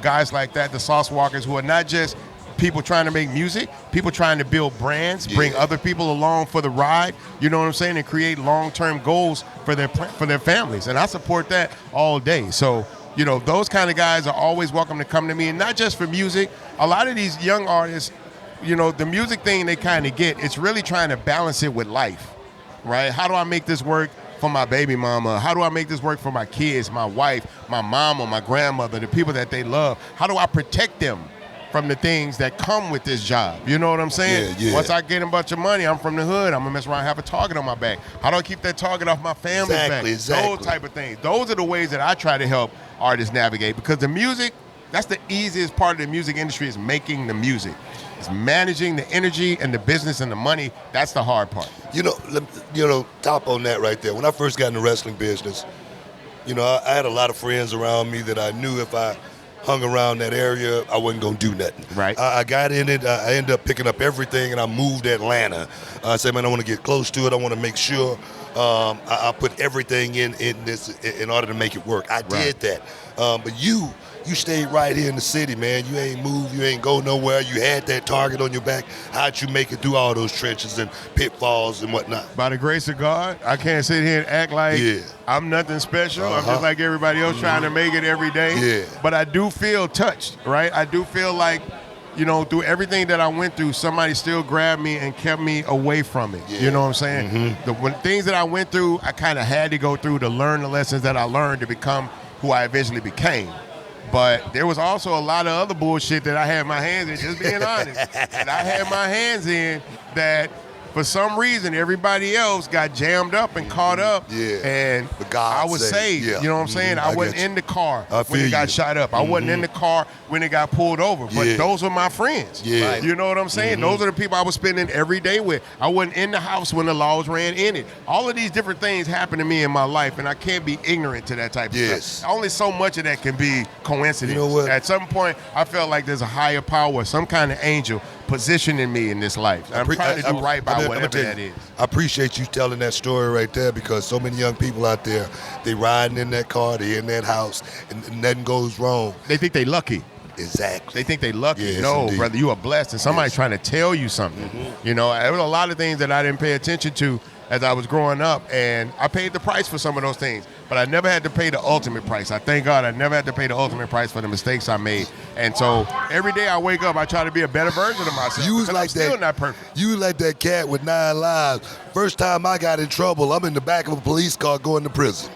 guys like that, the Sauce Walkers, who are not just people trying to make music, people trying to build brands, bring other people along for the ride, you know what I'm saying, and create long-term goals for their families. And I support that all day. So, those kind of guys are always welcome to come to me, and not just for music. A lot of these young artists, the music thing they kind of get, it's really trying to balance it with life, right? How do I make this work for my baby mama? How do I make this work for my kids, my wife, my mama, my grandmother, the people that they love? How do I protect them from the things that come with this job? You know what I'm saying? Yeah. Once I get a bunch of money, I'm from the hood, I'm gonna mess around and have a target on my back. How do I keep that target off my family's back? Exactly. Those type of things. Those are the ways that I try to help artists navigate, because the music, that's the easiest part of the music industry, is making the music. It's managing the energy and the business and the money. That's the hard part. Top on that right there. When I first got in the wrestling business, I had a lot of friends around me that I knew if I hung around that area, I wasn't going to do nothing. Right. I got in it. I ended up picking up everything, and I moved to Atlanta. I said, man, I want to get close to it. I want to make sure I put everything in this in order to make it work. I did that. But you stayed right here in the city, man. You ain't moved. You ain't go nowhere. You had that target on your back. How'd you make it through all those trenches and pitfalls and whatnot? By the grace of God, I can't sit here and act like I'm nothing special. I'm just like everybody else trying to make it every day. Yeah. But I do feel touched, right? I do feel like, through everything that I went through, somebody still grabbed me and kept me away from it. Yeah. You know what I'm saying? When things that I went through, I kind of had to go through to learn the lessons that I learned to become who I eventually became. But there was also a lot of other bullshit that I had my hands in, just being honest. And I had my hands in that, for some reason, everybody else got jammed up and caught up. Yeah. And I was saved. Yeah. You know what I'm saying? I wasn't in the car when it got shot up. I wasn't in the car when it got pulled over. But those were my friends. Yeah. Right. You know what I'm saying? Those are the people I was spending every day with. I wasn't in the house when the laws ran in it. All of these different things happened to me in my life, and I can't be ignorant to that type of stuff. Only so much of that can be coincidence. You know what? At some point, I felt like there's a higher power, some kind of angel positioning me in this life. I'm trying to do right by whatever that is. I appreciate you telling that story right there, because so many young people out there, they riding in that car, they in that house, and nothing goes wrong. They think they lucky. Exactly. They think they lucky. Yes, no, indeed. brother, you are blessed, and somebody's trying to tell you something. There was a lot of things that I didn't pay attention to as I was growing up, and I paid the price for some of those things, but I never had to pay the ultimate price. I thank God I never had to pay the ultimate price for the mistakes I made. And so every day I wake up, I try to be a better version of myself. You was like I'm still not perfect. You was like that cat with 9 lives. First time I got in trouble, I'm in the back of a police car going to prison.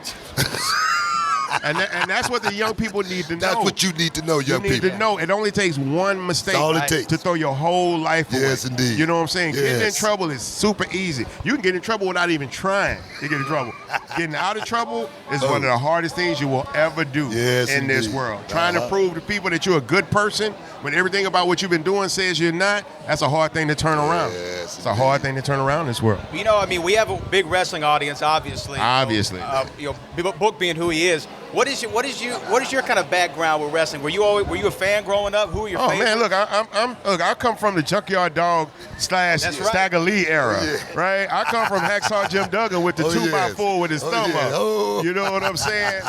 And that's what the young people need to know. That's what you need to know, young You need people. to know. It only takes one mistake That's all it takes. to throw your whole life away. Yes, indeed. You know what I'm saying? Getting in Yes. trouble is super easy. You can get in trouble without even trying to get in trouble. Getting out of trouble is one of the hardest things you will ever do Yes, in this indeed. world. Trying to prove to people that you're a good person when everything about what you've been doing says you're not, that's a hard thing to turn around. Yes, It's a hard thing to turn around in this world. You know, I mean, we have a big wrestling audience, obviously. Obviously. You know, Book being who he is. What is your kind of background with wrestling? Were you a fan growing up? Who are your favorites? Man, look, I come from the Junkyard Dog / That's right. Stagger Lee era, right? I come from Hacksaw Jim Duggan with the 2x4 with his thumb yeah. up. Oh. You know what I'm saying?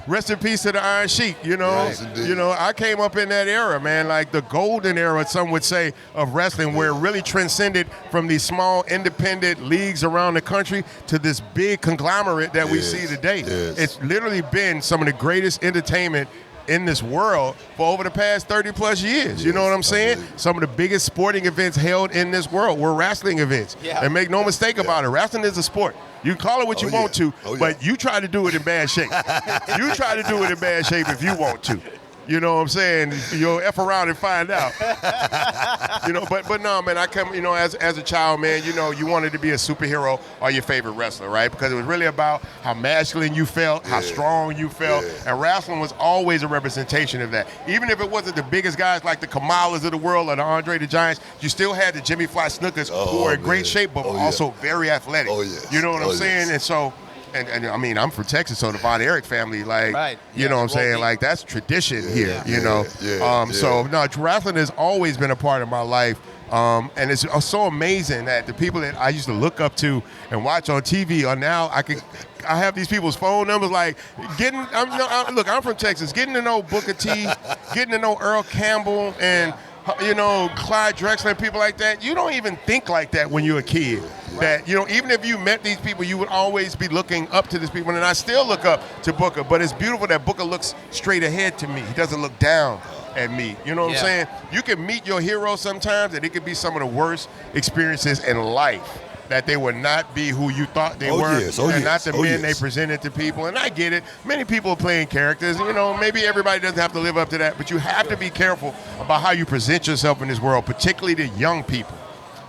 Rest in peace to the Iron Sheik. You know, Yes, indeed. I came up in that era, man, like the golden era, some would say, of wrestling, where it really transcended from these small independent leagues around the country to this big conglomerate that we Yes, see today. yes. It's literally been some of the greatest entertainment in this world for over the past 30 plus years. You know what I'm saying? Some of the biggest sporting events held in this world were wrestling events. Yeah. And make no mistake about it, wrestling is a sport. You can call it what you want to, but you try to do it in bad shape. You try to do it in bad shape if you want to. You know what I'm saying? You'll F around and find out. But no, man, I come, as a child, man, you wanted to be a superhero or your favorite wrestler, right? Because it was really about how masculine you felt, how strong you felt, and wrestling was always a representation of that. Even if it wasn't the biggest guys like the Kamalas of the world or the Andre the Giants, you still had the Jimmy Fly Snookers who were in great shape, but were also very athletic. Oh, yes. You know what I'm saying? And so, and I mean, I'm from Texas, so the Von Erich family, like, Right. you know what I'm saying? Like, that's tradition here, So, no, wrestling has always been a part of my life. And it's so amazing that the people that I used to look up to and watch on TV are now, I have these people's phone numbers, like, look, I'm from Texas, getting to know Booker T, getting to know Earl Campbell, and Clyde Drexler and people like that. You don't even think like that when you're a kid. That, even if you met these people, you would always be looking up to these people. And I still look up to Booker, but it's beautiful that Booker looks straight ahead to me. He doesn't look down at me. You know what I'm saying? You can meet your hero sometimes, and it could be some of the worst experiences in life. That they would not be who you thought they were, and not the men they presented to people. And I get it. Many people are playing characters. Maybe everybody doesn't have to live up to that, but you have to be careful about how you present yourself in this world, particularly to young people.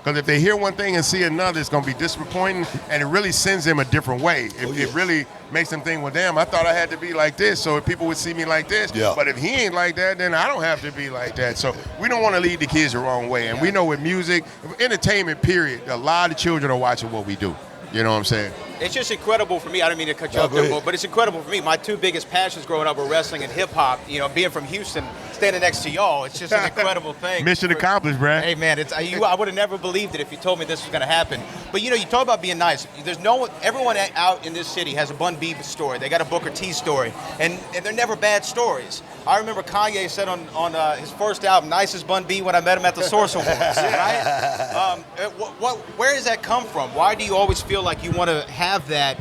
Because if they hear one thing and see another, it's going to be disappointing, and it really sends them a different way. It really makes them think, well, damn, I thought I had to be like this, so if people would see me like this. Yeah. But if he ain't like that, then I don't have to be like that. So we don't want to lead the kids the wrong way. And we know with music, entertainment, period, a lot of children are watching what we do. You know what I'm saying? It's just incredible for me. I don't mean to cut you off there, but it's incredible for me. My two biggest passions growing up were wrestling and hip hop. Being from Houston, standing next to y'all, it's just an incredible thing. Mission accomplished, Brad. Hey man, I would have never believed it if you told me this was going to happen. But you talk about being nice. Everyone out in this city has a Bun B story. They got a Booker T story, and they're never bad stories. I remember Kanye said on his first album, "Nicest Bun B" when I met him at the Source Awards. Right? Where does that come from? Why do you always feel like you want to have that,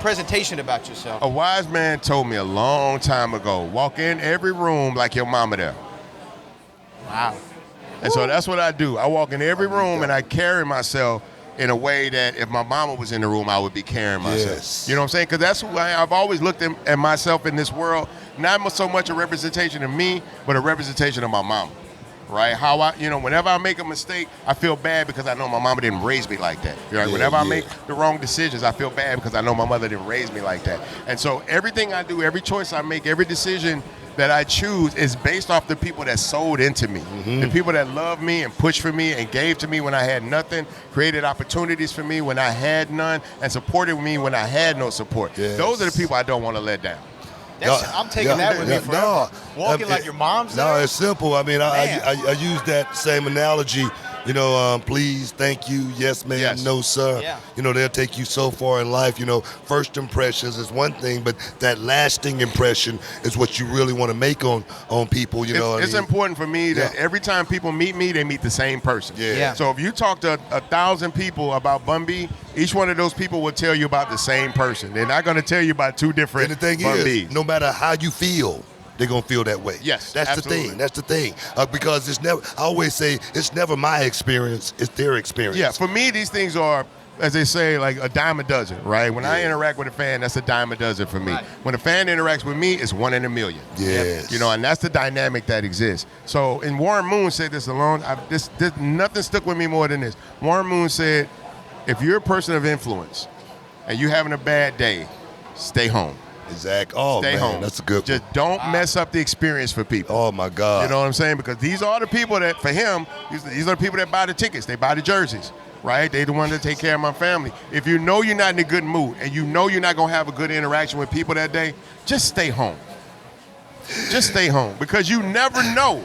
presentation about yourself? A wise man told me a long time ago, walk in every room like your mama there. Wow. And so that's what I do. I walk in every room and I carry myself in a way that if my mama was in the room, I would be carrying myself. Yes. You know what I'm saying? Because that's who I've always looked at myself in this world, not so much a representation of me, but a representation of my mama. Right? How whenever I make a mistake, I feel bad because I know my mama didn't raise me like that. Whenever I make the wrong decisions, I feel bad because I know my mother didn't raise me like that. And so everything I do, every choice I make, every decision that I choose is based off the people that sold into me. The people that loved me and pushed for me and gave to me when I had nothing, created opportunities for me when I had none, and supported me when I had no support. Yes. Those are the people I don't want to let down. I'm taking that with me forever. Walking like your mom's there? No, it's simple. I mean, I use that same analogy. Please, thank you, yes, ma'am, Yes. no, sir. Yeah. They'll take you so far in life. First impressions is one thing, but that lasting impression is what you really want to make on people. It's important for me that every time people meet me, they meet the same person. Yeah. So if you talk to 1,000 people about Bun B, each one of those people will tell you about the same person. They're not going to tell you about two different And the thing Bun is, Bs. no matter how you feel, they're going to feel that way. Yes, That's absolutely. the thing. That's the thing. Because I always say, it's never my experience, it's their experience. Yeah, for me, these things are as they say, like a dime a dozen, right? When I interact with a fan, that's a dime a dozen for me. Right. When a fan interacts with me, it's 1 in a million. Yes. You know, and that's the dynamic that exists. So, and Warren Moon said this alone. This nothing stuck with me more than this. Warren Moon said, if you're a person of influence and you're having a bad day, stay home. Exactly. Oh, stay home. That's a good one. Just don't mess up the experience for people. Oh, my God. You know what I'm saying? Because these are the people that, for him, these are the people that buy the tickets. They buy the jerseys, right? They the ones that take care of my family. If you know you're not in a good mood and you know you're not going to have a good interaction with people that day, just stay home. Just stay home. Because you never know.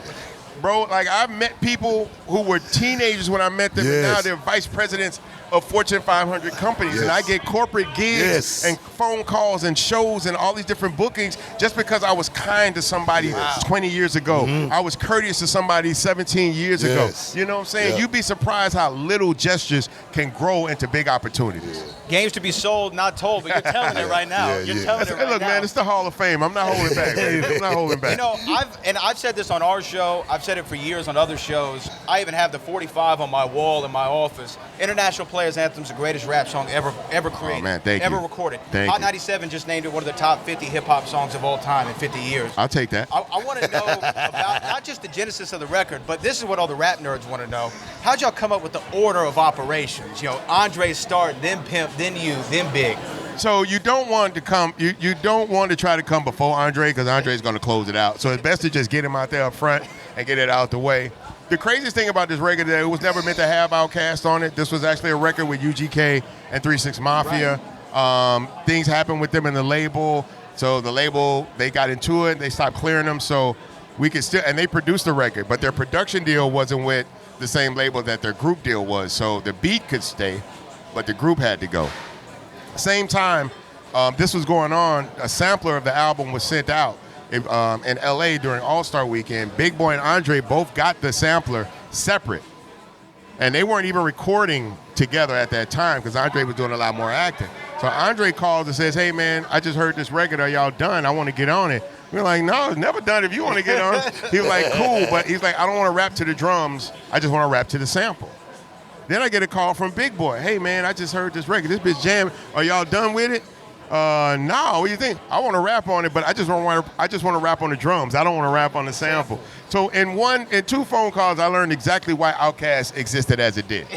Bro, like I've met people who were teenagers when I met them, and now they're vice presidents of Fortune 500 companies, and I get corporate gigs and phone calls and shows and all these different bookings just because I was kind to somebody 20 years ago. I was courteous to somebody 17 years ago. You know what I'm saying? You'd be surprised how little gestures can grow into big opportunities. Games to be sold, not told, but you're telling it right now. You're telling it right now. Look, man, it's the Hall of Fame. I'm not holding back, man. I'm not holding back. You know, I've said this on our show. I've said it for years on other shows. I even have the 45 on my wall in my office. International Players Anthem's the greatest rap song ever created. Oh, man, thank ever you. recorded. Thank Hot you. 97 just named it one of the top 50 hip-hop songs of all time in 50 years. I'll take that. I want to know about not just the genesis of the record, but this is what all the rap nerds want to know. How'd y'all come up with the order of operations? You know, Andre start, then Pimp, then you, then Big. So you don't want to come. You don't want to try to come before Andre because Andre's going to close it out. So it's best to just get him out there up front and get it out the way. The craziest thing about this record is that it was never meant to have Outkast on it. This was actually a record with UGK and 3 6 Mafia. Right. Things happened with them in the label. So the label, they got into it. They stopped clearing them. So we could still, and they produced the record, but their production deal wasn't with the same label that their group deal was. So the beat could stay, but the group had to go. Same time, this was going on, a sampler of the album was sent out in LA during All-Star Weekend. Big Boy and Andre both got the sampler separate. And they weren't even recording together at that time because Andre was doing a lot more acting. So Andre calls and says, hey man, I just heard this record, are y'all done? I want to get on it. We're like, no, it's never done if you want to get on it. He was like, cool, but he's like, I don't want to rap to the drums, I just want to rap to the sample. Then I get a call from Big Boy. Hey, man, I just heard this record. This bitch jamming. Are y'all done with it? No. What do you think? I want to rap on it, but I just want to rap on the drums. I don't want to rap on the sample. So in 2 phone calls, I learned exactly why Outkast existed as it did,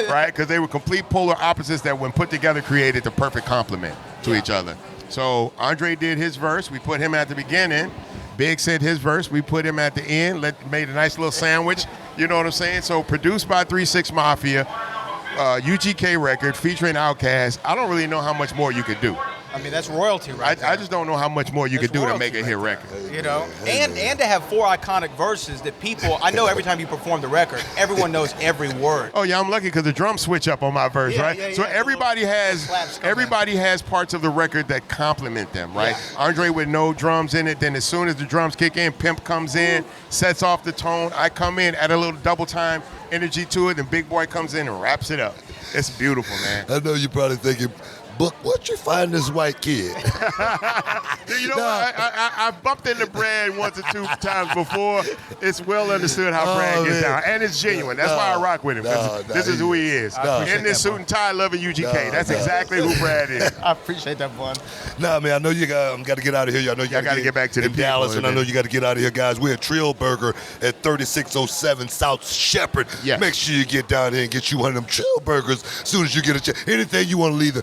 right? Because they were complete polar opposites that, when put together, created the perfect complement to each other. So Andre did his verse. We put him at the beginning. Big said his verse. We put him at the end. Made a nice little sandwich. You know what I'm saying? So produced by 3 6 Mafia, UGK record featuring Outkast. I don't really know how much more you could do. I mean, that's royalty right there. I just don't know how much more you could do to make a hit record. You know, and to have 4 iconic verses that people, I know every time you perform the record, everyone knows every word. Oh yeah, I'm lucky because the drums switch up on my verse, right? Yeah, so everybody has parts of the record that complement them, right? Yeah. Andre with no drums in it, then as soon as the drums kick in, Pimp comes in, sets off the tone. I come in, add a little double time energy to it, and Big Boy comes in and wraps it up. It's beautiful, man. I know you're probably thinking, Book, what'd you find this white kid? You know what? I bumped into Brad once or 2 times before. It's well understood how Brad gets down. And it's genuine. That's why I rock with him. This is who he is. In this suit and tie, loving UGK. That's exactly who Brad is. I appreciate that, Bun. Nah, man, I know you got to get out of here. I know you got to get back to the Dallas, and I know you got to get out of here, guys. We're at Trill Burger at 3607 South Shepherd. Yes. Make sure you get down here and get you one of them Trill Burgers as soon as you get a chance. Anything you want to leave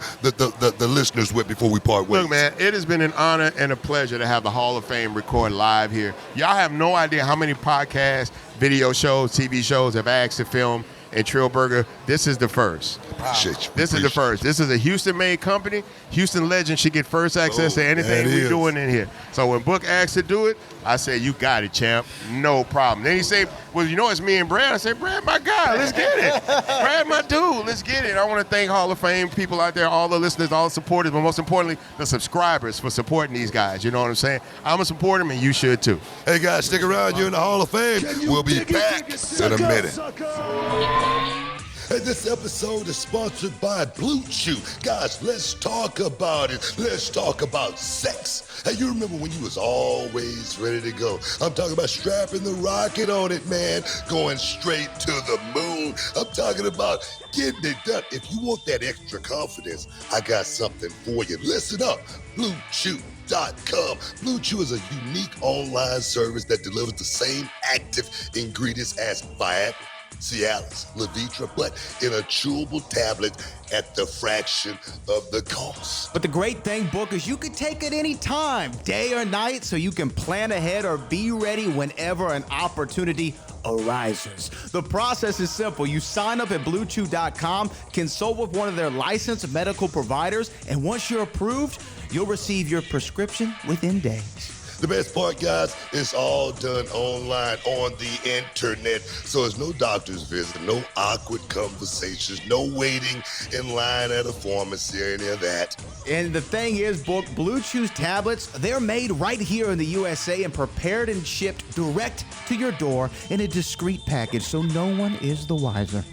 the listeners with before we part ways? Look, man, it has been an honor and a pleasure to have the Hall of Fame record live here. Y'all have no idea how many podcasts, video shows, TV shows have asked to film in Trill Burger. This is the first. Appreciate you. This is the first. This is a Houston-made company. Houston legends should get first access to anything we're doing in here. So when Book asked to do it, I said, you got it, champ. No problem. Then he said, well, you know it's me and Brad. I said, Brad, my guy, let's get it. Brad, my dude, let's get it. I want to thank Hall of Fame people out there, all the listeners, all the supporters, but most importantly, the subscribers for supporting these guys. You know what I'm saying? I'm going to support them, and you should too. Hey, guys, stick around. You're in the Hall of Fame. We'll be back in a minute. And this episode is sponsored by Blue Chew. Guys, let's talk about it. Let's talk about sex. Hey, you remember when you was always ready to go? I'm talking about strapping the rocket on it, man. Going straight to the moon. dude. I'm talking about getting it done. If you want that extra confidence, I got something for you. Listen up, BlueChew.com. Blue Chew is a unique online service that delivers the same active ingredients as Viagra, Cialis, Levitra, but in a chewable tablet at the fraction of the cost. But the great thing, Book, is you can take it any time, day or night, so you can plan ahead or be ready whenever an opportunity arises. The process is simple. You sign up at BlueChew.com, consult with one of their licensed medical providers, and once you're approved, you'll receive your prescription within days. The best part, guys, it's all done online on the internet. So there's no doctor's visit, no awkward conversations, no waiting in line at a pharmacy or any of that. And the thing is, Book, Blue Chew's tablets, they're made right here in the USA and prepared and shipped direct to your door in a discreet package, so no one is the wiser.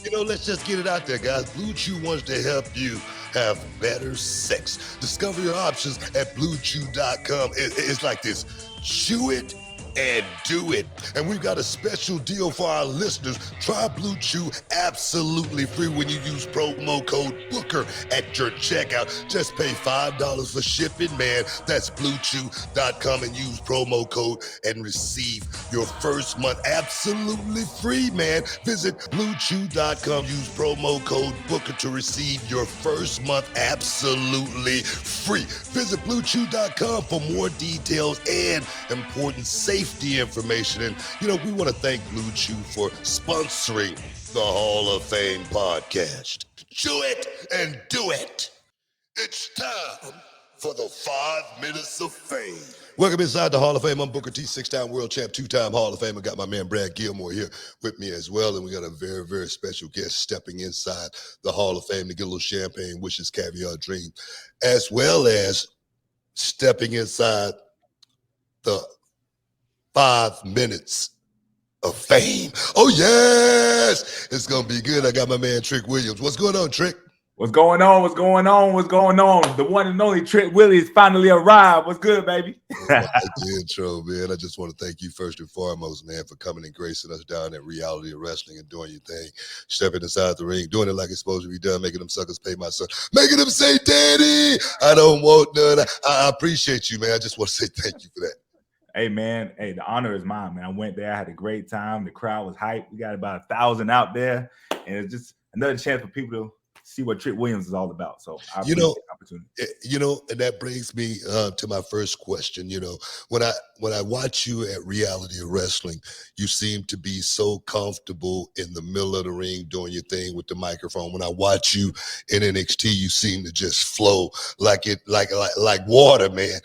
You know, let's just get it out there, guys. Blue Chew wants to help you have better sex. Discover your options at BlueChew.com. It's like this: chew it and do it. And we've got a special deal for our listeners. Try Blue Chew absolutely free when you use promo code Booker at your checkout. Just pay $5 for shipping, man. That's BlueChew.com and use promo code and receive your first month absolutely free, man. Visit BlueChew.com. Use promo code Booker to receive your first month absolutely free. Visit BlueChew.com for more details and important safety information. And, you know, we want to thank Blue Chew for sponsoring the Hall of Fame podcast. Chew it and do it. It's time for the 5 minutes of fame. Welcome inside the Hall of Fame. I'm Booker T, 6-time world champ, 2-time Hall of Fame. I got my man Brad Gilmore here with me as well. And we got a very, very special guest stepping inside the Hall of Fame to get a little champagne, wishes, caviar, dream, as well as stepping inside the 5 minutes of fame. Oh, yes. It's going to be good. I got my man Trick Williams. What's going on, Trick? What's going on? What's going on? What's going on? The one and only Trick Williams finally arrived. What's good, baby? The intro, man. I just want to thank you first and foremost, man, for coming and gracing us down at Reality of Wrestling and doing your thing, stepping inside the ring, doing it like it's supposed to be done, making them suckers pay my son, making them say, Daddy, I don't want none. I appreciate you, man. I just want to say thank you for that. Hey, man. Hey, the honor is mine, man. I went there. I had a great time. The crowd was hyped. We got about 1,000 out there. And it's just another chance for people to see what Trick Williams is all about. So I appreciate the opportunity. You know, and that brings me to my first question. You know, when I watch you at Reality of Wrestling, you seem to be so comfortable in the middle of the ring doing your thing with the microphone. When I watch you in NXT, you seem to just flow like water, man.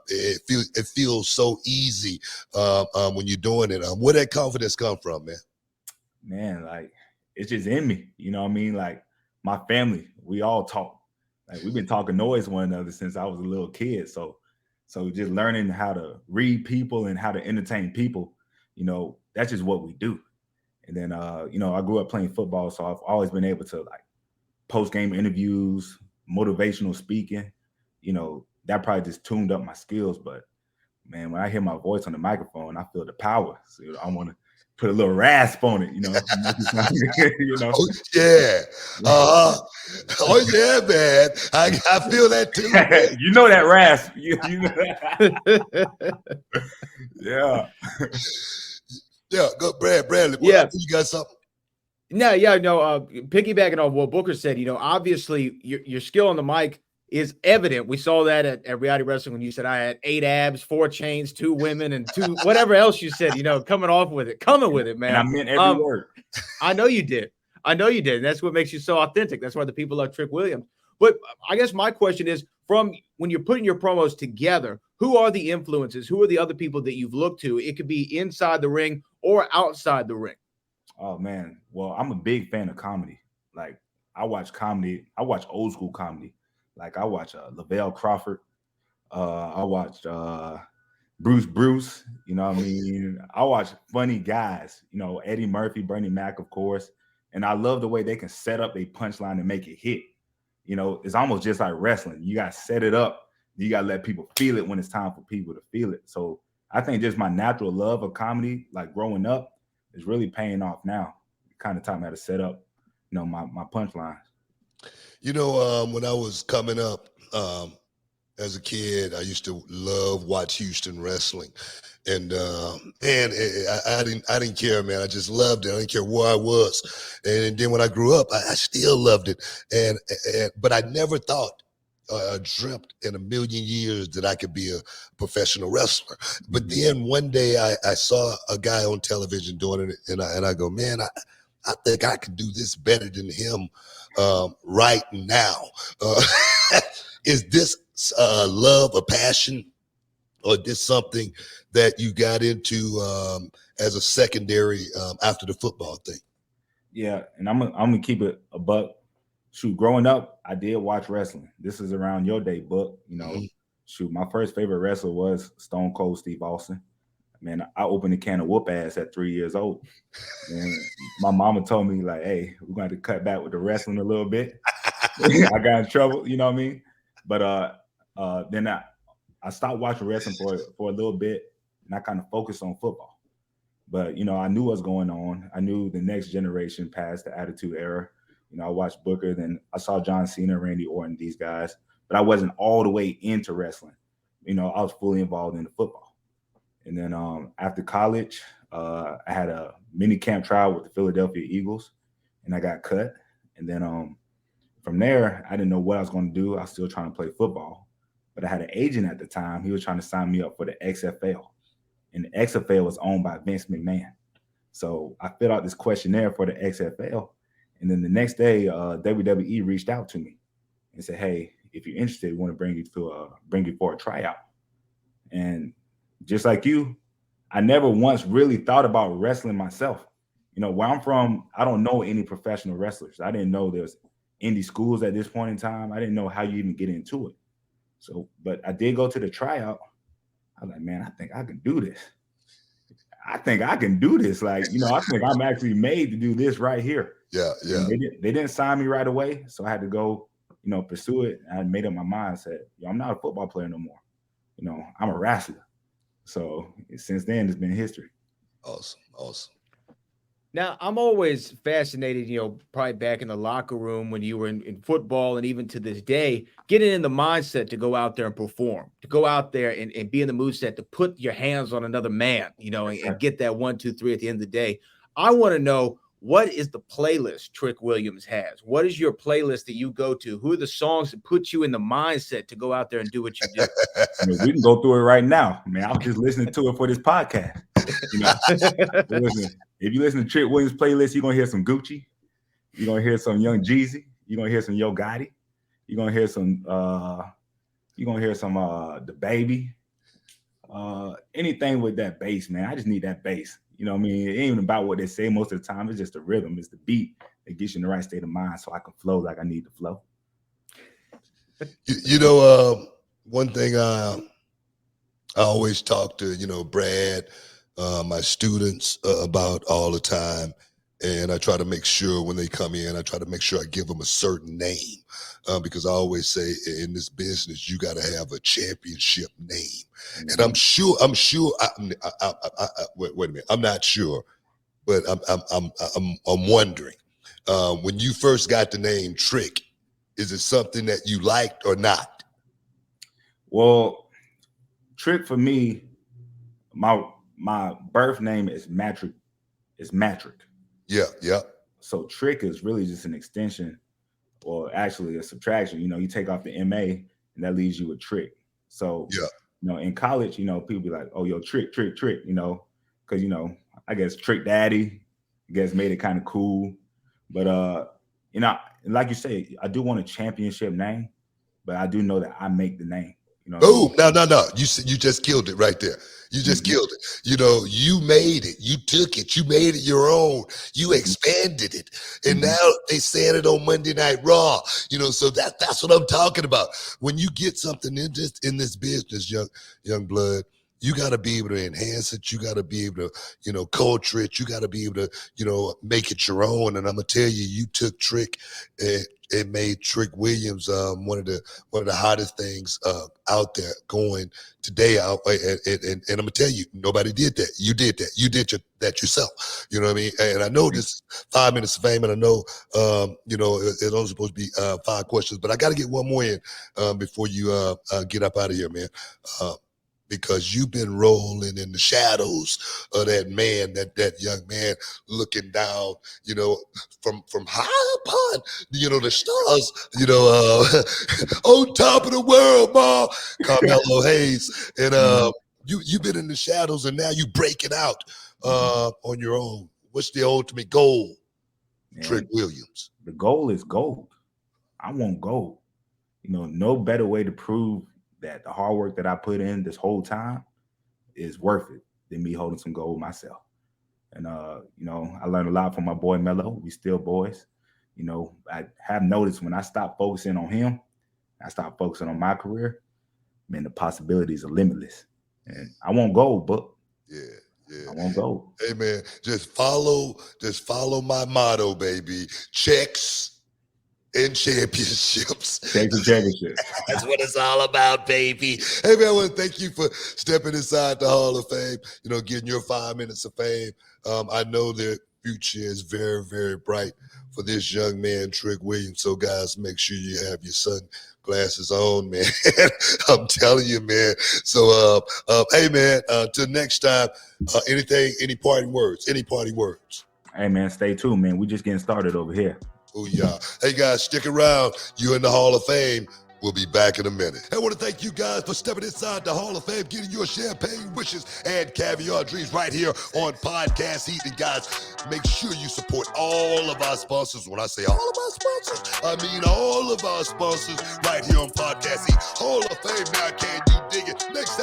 It feels so easy when you're doing it. Where that confidence come from, man? Man, like, it's just in me. You know what I mean? Like, my family, we all talk. Like, we've been talking noise one another since I was a little kid. So just learning how to read people and how to entertain people, you know, that's just what we do. And then, you know, I grew up playing football, so I've always been able to, like, post-game interviews, motivational speaking, you know, that probably just tuned up my skills. But, man, when I hear my voice on the microphone, I feel the power. So I want to put a little rasp on it, you know. You know? Oh, yeah. Oh, yeah, man. I feel that too. You know that rasp. You know. Yeah. Yeah, go, Bradley. Yeah. You got something? No, piggybacking off what Booker said, you know, obviously your skill on the mic is evident. We saw that at Reality Wrestling when you said I had 8 abs, 4 chains, 2 women, and 2 whatever else you said, you know, coming with it, man. And I meant every word. I know you did. And that's what makes you so authentic. That's why the people love Trick Williams. But I guess my question is, from when you're putting your promos together, who are the influences? Who are the other people that you've looked to? It could be inside the ring or outside the ring. Oh, man. Well, I'm a big fan of comedy. Like, I watch comedy. I watch old school comedy. Like, I watch Lavelle Crawford. I watched Bruce. You know what I mean? I watch funny guys. You know, Eddie Murphy, Bernie Mac, of course. And I love the way they can set up a punchline and make it hit. You know, it's almost just like wrestling. You got to set it up. You got to let people feel it when it's time for people to feel it. So I think just my natural love of comedy, like growing up, is really paying off now. kind of taught me how to set up, my punchlines. When I was coming up as a kid, I used to watch Houston wrestling, and I didn't care, man. I just loved it. I didn't care where I was, and then when I grew up, I still loved it, but I never thought. Dreamt in a million years that I could be a professional wrestler. But then one day I saw a guy on television doing it, and I go, man, I think I could do this better than him right now. Is this love, a passion, or is this something that you got into as a secondary after the football thing? Yeah, and I'm gonna keep it a buck. Shoot, growing up, I did watch wrestling. This is around your day, Book. Shoot, my first favorite wrestler was Stone Cold Steve Austin. Man, I opened a can of whoop ass at 3 years old. And my mama told me, like, hey, we're going to cut back with the wrestling a little bit. I got in trouble, you know what I mean? But then I stopped watching wrestling for a little bit, and I kind of focused on football. But, I knew what was going on. I knew the next generation passed the Attitude Era. I watched Booker, then I saw John Cena, Randy Orton, these guys, but I wasn't all the way into wrestling. I was fully involved in the football. And then after college, I had a mini camp trial with the Philadelphia Eagles, and I got cut. And then from there, I didn't know what I was going to do. I was still trying to play football, but I had an agent at the time. He was trying to sign me up for the XFL, and the XFL was owned by Vince McMahon. So I filled out this questionnaire for the XFL. And then the next day, WWE reached out to me and said, "Hey, if you're interested, we want to bring you for a tryout." And just like you, I never once really thought about wrestling myself. Where I'm from, I don't know any professional wrestlers. I didn't know there's indie schools at this point in time. I didn't know how you even get into it. So, but I did go to the tryout. I was like, man, I think I can do this. Like, I think I'm actually made to do this right here. Yeah. They didn't sign me right away, so I had to go, pursue it. And I made up my mind, said, I'm not a football player no more. I'm a wrestler. So since then, it's been history. Awesome. Now, I'm always fascinated, probably back in the locker room when you were in football, and even to this day, getting in the mindset to go out there and perform, to go out there and be in the mood set to put your hands on another man, and get that 1, 2, 3 at the end of the day. I want to know, what is the playlist Trick Williams has? What is your playlist that you go to? Who are the songs that put you in the mindset to go out there and do what you do? We can go through it right now. Man, I was just listening to it for this podcast. Listen, if you listen to Trick Williams' playlist, you're going to hear some Gucci. You're going to hear some Young Jeezy. You're going to hear some Yo Gotti. You're going to hear some The Baby. Anything with that bass, man. I just need that bass. You know what I mean? It ain't even about what they say most of the time. It's just the rhythm. It's the beat that gets you in the right state of mind so I can flow like I need to flow. One thing I always talk to, Brad, my students about all the time, and I try to make sure when they come in, I try to make sure I give them a certain name because I always say in this business, you got to have a championship name. Mm-hmm. And I'm sure, wait a minute, I'm not sure, but I'm wondering, when you first got the name Trick, is it something that you liked or not? Well, Trick for me, my birth name is Matrick. Yeah. So Trick is really just an extension, or actually a subtraction. You take off the MA, and that leaves you with Trick. So in college, people be like, "Oh, yo, Trick," because I guess Trick Daddy, made it kind of cool. But like you say, I do want a championship name, but I do know that I make the name. Oh, no. You just killed it right there. You just killed it. You made it. You took it. You made it your own. You expanded it. And now they saying it on Monday Night Raw. So that's what I'm talking about. When you get something in this business, young blood, you got to be able to enhance it. You got to be able to, culture it. You got to be able to, make it your own. And I'm gonna tell you, you took Trick and it made Trick Williams one of the hottest things out there going today. And I'm gonna tell you, nobody did that. You did that. You did that yourself. You know what I mean? And I know this is 5 minutes of fame, and I know it's only supposed to be 5 questions, but I got to get one more in before you get up out of here, man. Because you've been rolling in the shadows of that man, that young man looking down, from high upon, the stars, on top of the world, Ma. Carmelo Hayes. And you've been in the shadows, and now you breaking out on your own. What's the ultimate goal, Trick Williams? The goal is gold. I want gold. No better way to prove that the hard work that I put in this whole time is worth it than me holding some gold myself. And, I learned a lot from my boy Melo. We still boys. I have noticed when I stopped focusing on him, I stopped focusing on my career, man, the possibilities are limitless. And I want gold, but yeah. I want gold. Hey, man, just follow my motto, baby. Checks and championships. Checks and championships. That's what it's all about, baby. Hey, man, I want to thank you for stepping inside the Hall of Fame, getting your 5 minutes of fame. I know the future is very, very bright for this young man, Trick Williams. So, guys, make sure you have your sunglasses on, man. I'm telling you, man. So, hey, man, till next time, any parting words? Hey, man, stay tuned, man. We just getting started over here. Oh, yeah. Hey, guys, stick around. You're in the Hall of Fame. We'll be back in a minute. I want to thank you guys for stepping inside the Hall of Fame, getting your champagne wishes and caviar dreams right here on Podcast Heat. And guys, make sure you support all of our sponsors. When I say all of our sponsors, I mean all of our sponsors right here on Podcast Heat. Hall of Fame now, can you dig it? Next time.